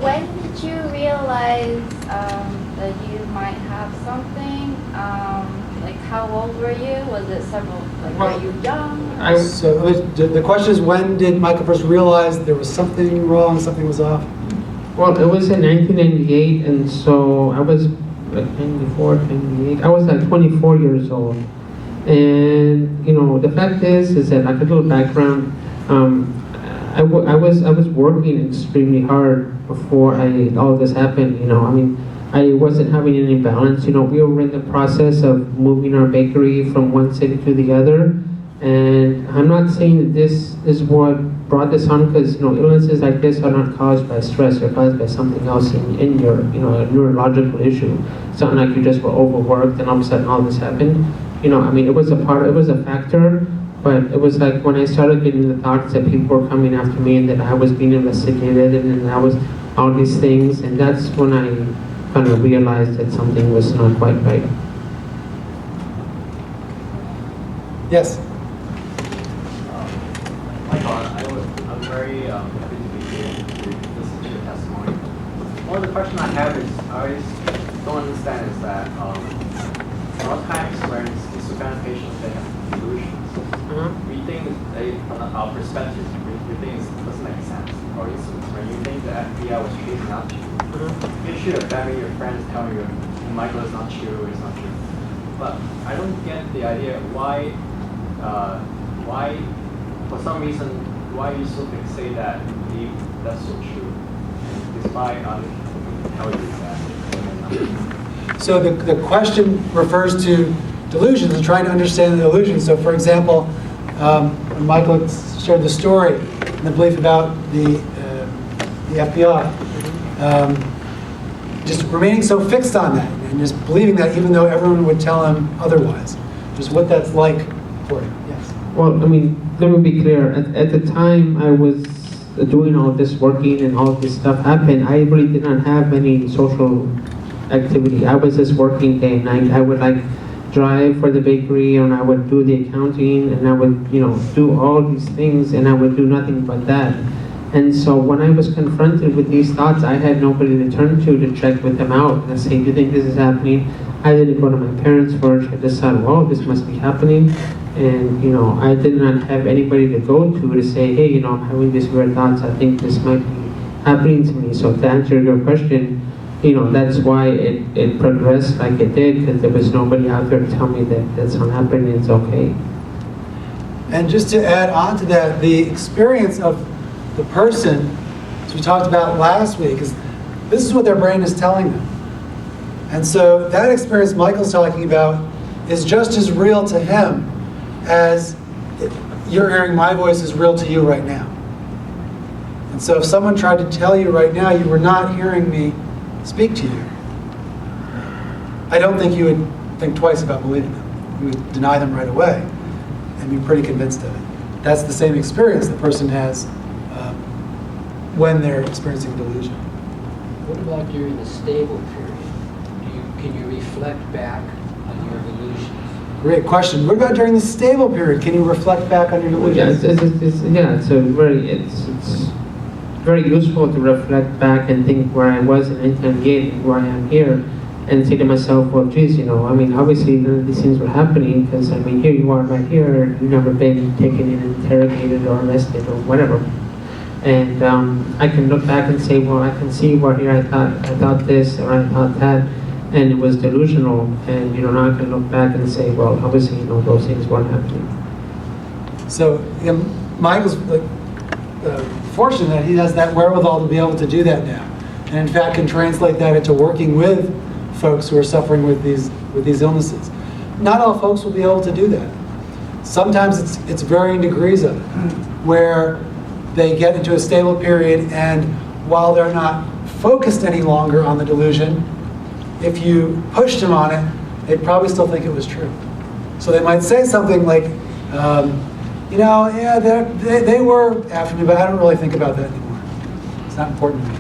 When did you realize that you might have something? Like, how old were you? Was it were you young? So the question is, when did Michael first realize there was something wrong, something was off? Well, it was in 1998, and so I was like 94, 98. I was like 24 years old. And, the fact is that, like, a little background, I was working extremely hard before all this happened, I wasn't having any balance. We were in the process of moving our bakery from one city to the other. And I'm not saying that this is what brought this on, because, illnesses like this are not caused by stress, they're caused by something else in your, a neurological issue. It's not like you just were overworked and all of a sudden all this happened. It was a factor, but it was like when I started getting the thoughts that people were coming after me and that I was being investigated and then I was all these things, and that's when I kind of realized that something was not quite right. Yes. Michael, I'm very happy to be here to listen to your testimony. One of the questions I have is, I always don't understand is that a lot of times when schizophrenic patients, they have delusions. We think our perspective, we think it doesn't make sense. For instance, when you think the FBI was chasing after you, you should have family, your friends telling you, Michael is not true, it's not true. But I don't get the idea why, for some reason, why you so fixate that you believe that's so true, despite other people tell you that? So the question refers to delusions and trying to understand the delusions. So for example, when Michael shared the story and the belief about the FBI, just remaining so fixed on that and just believing that even though everyone would tell him otherwise, just what that's like for him. Yes. Well, I mean, let me be clear. At the time I was doing all this working and all this stuff happened, I really did not have any social activity. I was just working day and night. I would like drive for the bakery, and I would do the accounting, and I would, do all these things, and I would do nothing but that. And so when I was confronted with these thoughts, I had nobody to turn to check with them out and say, do you think this is happening? I didn't go to my parents first. I just thought, well, this must be happening. And, I did not have anybody to go to say, hey, I'm having these weird thoughts. I think this might be happening to me. So to answer your question, that's why it progressed like it did, because there was nobody out there to tell me that that's not happening, it's okay. And just to add on to that, the experience of the person, as we talked about last week, is this is what their brain is telling them. And so that experience Michael's talking about is just as real to him as you're hearing my voice is real to you right now. And so if someone tried to tell you right now you were not hearing me speak to you, I don't think you would think twice about believing them. You would deny them right away and be pretty convinced of it. That's the same experience the person has when they're experiencing delusion. What about during the stable period? Can you reflect back on your delusions? Great question. What about during the stable period? Can you reflect back on your delusions? It's very useful to reflect back and think where I was in 1998 and where I am here, and say to myself, well, geez, obviously none of these things were happening, because, here you are right here, you've never been taken in and interrogated or arrested or whatever. And I can look back and say, well, I can see where here I thought this or I thought that, and it was delusional. And now I can look back and say, well, obviously, those things weren't happening. So Michael's fortunate that he has that wherewithal to be able to do that now, and in fact can translate that into working with folks who are suffering with these illnesses. Not all folks will be able to do that. Sometimes it's varying degrees of it, where they get into a stable period, and while they're not focused any longer on the delusion, if you pushed them on it, they'd probably still think it was true. So they might say something like, they were after me, but I don't really think about that anymore. It's not important to me.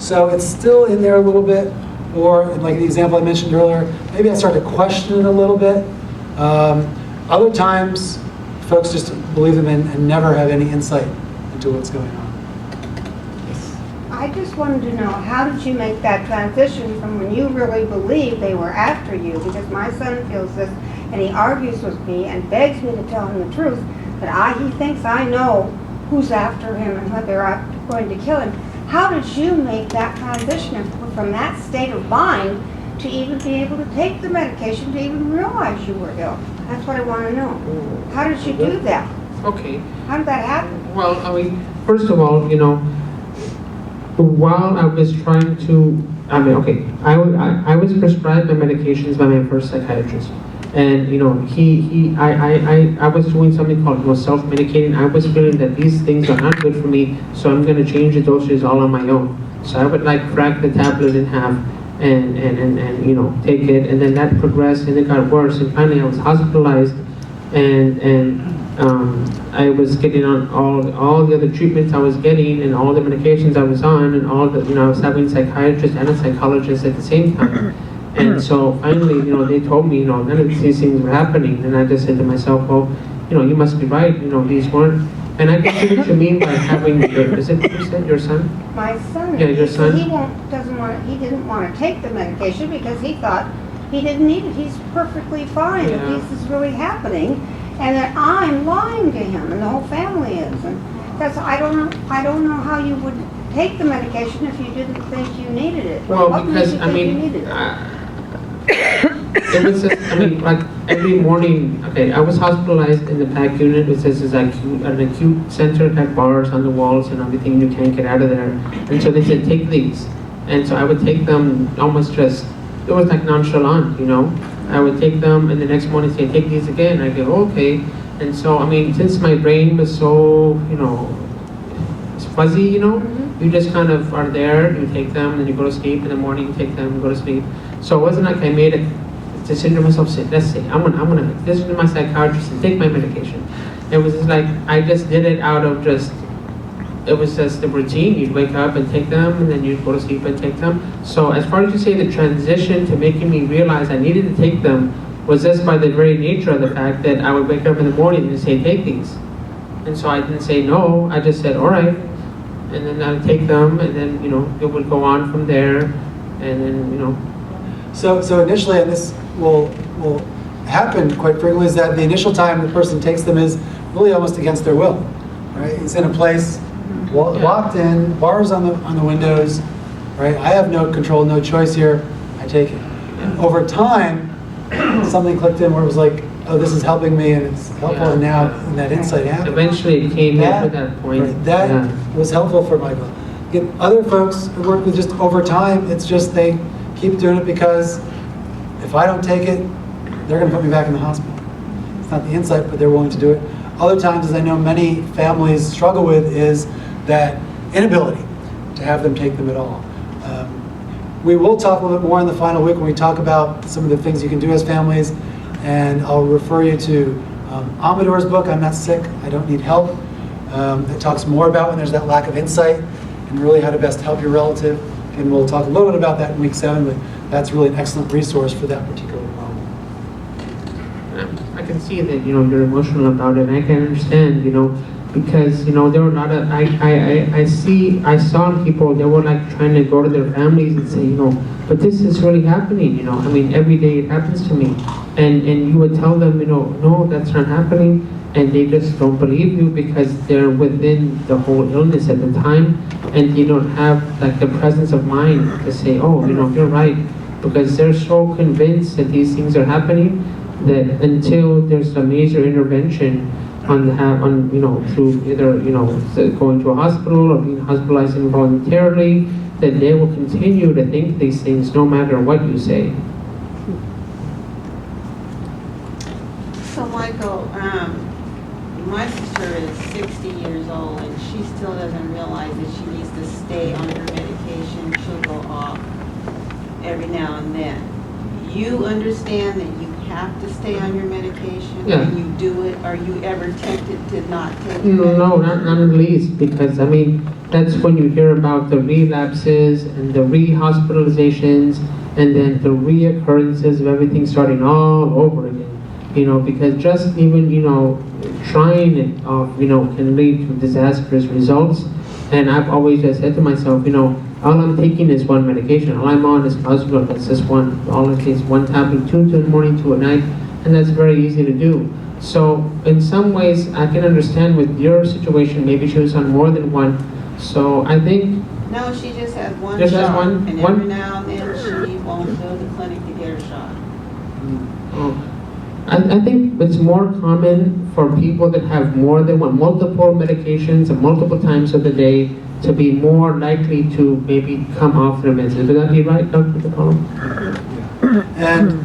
So it's still in there a little bit, or like the example I mentioned earlier, maybe I start to question it a little bit. Other times, folks just believe them and never have any insight into what's going on. I just wanted to know, how did you make that transition from when you really believed they were after you? Because my son feels this, and he argues with me and begs me to tell him the truth, but he thinks I know who's after him and what they're going to kill him. How did you make that transition from that state of mind to even be able to take the medication, to even realize you were ill? That's what I want to know. How did you do that? Okay. How did that happen? Well, first of all, while I was trying to, I was prescribed my medications by my first psychiatrist. And, I was doing something called self-medicating. I was feeling that these things are not good for me, so I'm going to change the doses all on my own. So I would crack the tablet in half and take it, and then that progressed and it got worse. And finally I was hospitalized, and I was getting on all the other treatments I was getting, and all the medications I was on, and all the, I was having psychiatrists and a psychologist at the same time. And so finally, they told me, none of these things were happening. And I just said to myself, well, you must be right. These weren't. And I can see what you mean by having, is it, you said your son? My son. Yeah, your son. He didn't want to take the medication because he thought he didn't need it. He's perfectly fine. Yeah. If this is really happening, and that I'm lying to him, and the whole family is. And that's, I don't know how you would take the medication if you didn't think you needed it. Well, what because made you think you needed it? It was just, I mean, like every morning, okay, I was hospitalized in the PAC unit, which is an acute center, had bars on the walls and everything, you can't get out of there. And so they said, take these. And so I would take them almost just, it was like nonchalant, you know? I would take them and the next morning say, take these again. I go, okay. And so, I mean, since my brain was so, you know, it's fuzzy, you know? You just kind of are there, you take them, and then you go to sleep. In the morning, you take them, and go to sleep. So it wasn't like I made a decision to myself, say, let's say, I'm gonna listen to my psychiatrist and take my medication. It was just like, I just did it out of just, it was just the routine. You'd wake up and take them, and then you'd go to sleep and take them. So as far as you say, the transition to making me realize I needed to take them was just by the very nature of the fact that I would wake up in the morning and say, take these. And so I didn't say no, I just said, all right. And then I'd take them, and then, you know, it would go on from there, and then, you know. So initially, and this will happen quite frequently, is that the initial time the person takes them is really almost against their will, right? It's in a place, locked in, bars on the windows, right? I have no control, no choice here, I take it. And over time, something clicked in where it was like, oh, this is helping me, and it's helpful, and now and that insight happened. Eventually it came in at that point. Right, that was helpful for Michael. Again, other folks who work with just over time, it's just they keep doing it because if I don't take it, they're going to put me back in the hospital. It's not the insight, but they're willing to do it. Other times, as I know many families struggle with, is that inability to have them take them at all. We will talk a little bit more in the final week when we talk about some of the things you can do as families, and I'll refer you to Amador's book, I'm Not Sick, I Don't Need Help. It talks more about when there's that lack of insight and really how to best help your relative. And we'll talk a little bit about that in week 7, but that's really an excellent resource for that particular problem. I can see that, you know, you're emotional about it, and I can understand, you know, because, you know, there were a lot of, I saw people, they were like trying to go to their families and say, you know, but this is really happening, you know, I mean, every day it happens to me. And you would tell them, you know, no, that's not happening, and they just don't believe you because they're within the whole illness at the time, and you don't have like the presence of mind to say, oh, you know, you're right, because they're so convinced that these things are happening that until there's a major intervention on you know, through either, you know, going to a hospital or being hospitalized involuntarily, that they will continue to think these things no matter what you say. So Michael, my sister is 60 years old and she still doesn't realize that she needs to stay on her medication. She'll go off every now and then. You understand that you have to stay on your medication, yeah, and you do it? Are you ever tempted to not take it? No, not in the least, because I mean, that's when you hear about the relapses and the re-hospitalizations and then the reoccurrences of everything starting all over again. You know, because just even, you know, trying it off, you know, can lead to disastrous results. And I've always just said to myself, you know, all I'm taking is one medication. All I'm on is Oscar, that's just one. All it takes one tablet, 2 in the morning, 2 at night, and that's very easy to do. So in some ways, I can understand with your situation, maybe she was on more than one. So I think... No, she just has one just shot, has one, and every now and then she won't go to the clinic to get her shot. Oh. I think it's more common for people that have more than one, multiple medications and multiple times of the day, to be more likely to maybe come off their meds. Would that be right, Dr. DePaulo? Yeah. And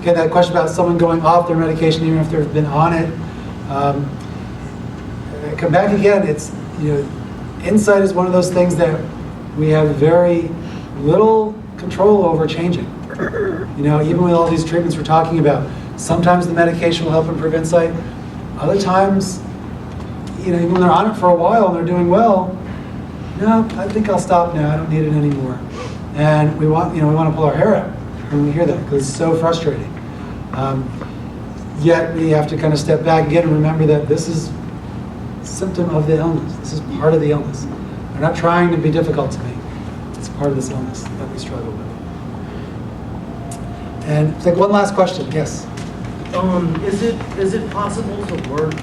again, that question about someone going off their medication even if they've been on it. Come back again, it's, you know, insight is one of those things that we have very little control over changing. You know, even with all these treatments we're talking about, sometimes the medication will help improve insight. Other times, you know, even when they're on it for a while and they're doing well, no, I think I'll stop now. I don't need it anymore. And we want, you know, we want to pull our hair out when we hear that because it's so frustrating. Yet we have to kind of step back again and remember that this is a symptom of the illness. This is part of the illness. They're not trying to be difficult to me. It's part of this illness that we struggle with. And I think one last question. Yes. Is it possible to work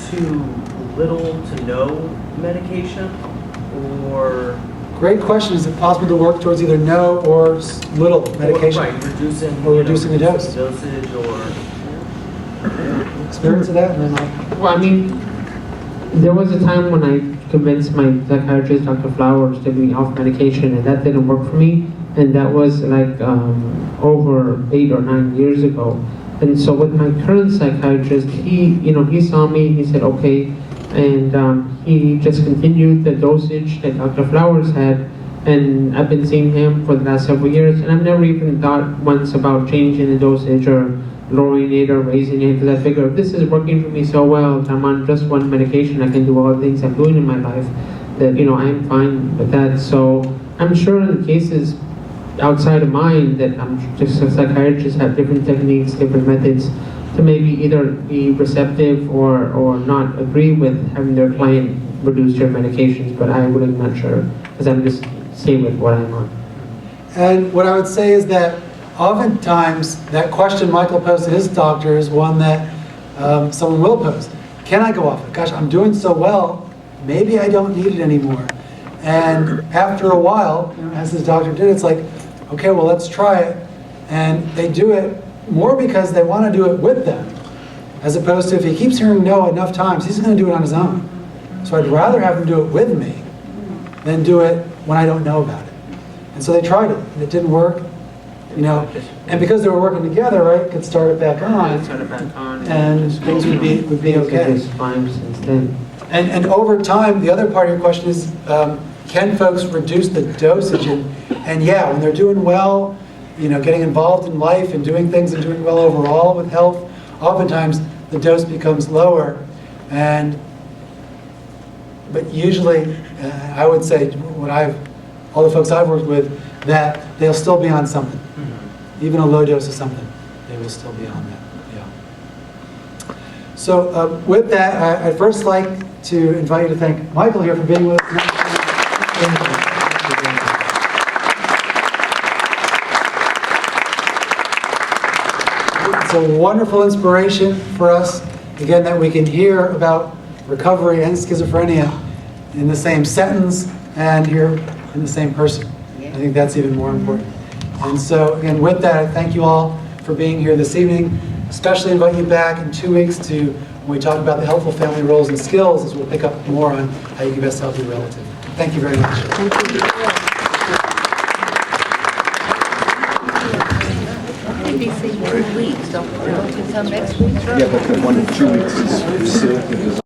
too little to no medication, or Great question. Is it possible to work towards either no or little medication? Right, reducing. Or reducing the dose. Dosage or. Experience of that? And then Well, I mean, there was a time when I convinced my psychiatrist, Dr. Flowers, to be off medication, and that didn't work for me. And that was like over 8 or 9 years ago. And so with my current psychiatrist, he saw me, he said, okay, and he just continued the dosage that Dr. Flowers had, and I've been seeing him for the last several years, and I've never even thought once about changing the dosage or lowering it or raising it, because I figure if this is working for me so well, if I'm on just one medication, I can do all the things I'm doing in my life, that, I'm fine with that. So I'm sure in cases outside of mine that I'm just psychiatrists have different techniques, different methods to maybe either be receptive or not agree with having their client reduce their medications, but I'm not sure, because I'm just staying with what I'm on. And what I would say is that oftentimes that question Michael posed to his doctor is one that someone will pose. Can I go off it? Gosh, I'm doing so well, maybe I don't need it anymore. And after a while, as his doctor did, it's like, okay, well, let's try it. And they do it more because they want to do it with them, as opposed to if he keeps hearing no enough times, he's going to do it on his own. So I'd rather have him do it with me than do it when I don't know about it. And so they tried it, and it didn't work. And because they were working together, right, could start it back on, and things would be okay. Just fine since then. And over time, the other part of your question is, can folks reduce the dosage? And yeah, when they're doing well, getting involved in life and doing things and doing well overall with health, oftentimes the dose becomes lower. But usually, I would say, all the folks I've worked with, that they'll still be on something. Even a low dose of something, they will still be on that. Yeah. So with that, I'd first like to invite you to thank Michael here for being with us. It's a wonderful inspiration for us, again, that we can hear about recovery and schizophrenia in the same sentence and hear in the same person. I think that's even more important. And so, again, with that, I thank you all for being here this evening. Especially invite you back in 2 weeks to, when we talk about the helpful family roles and skills, as we'll pick up more on how you can best help your relative. Thank you very much. Thank you. Maybe say 2 weeks, don't come next week. Yeah, but the 1 in 2 weeks is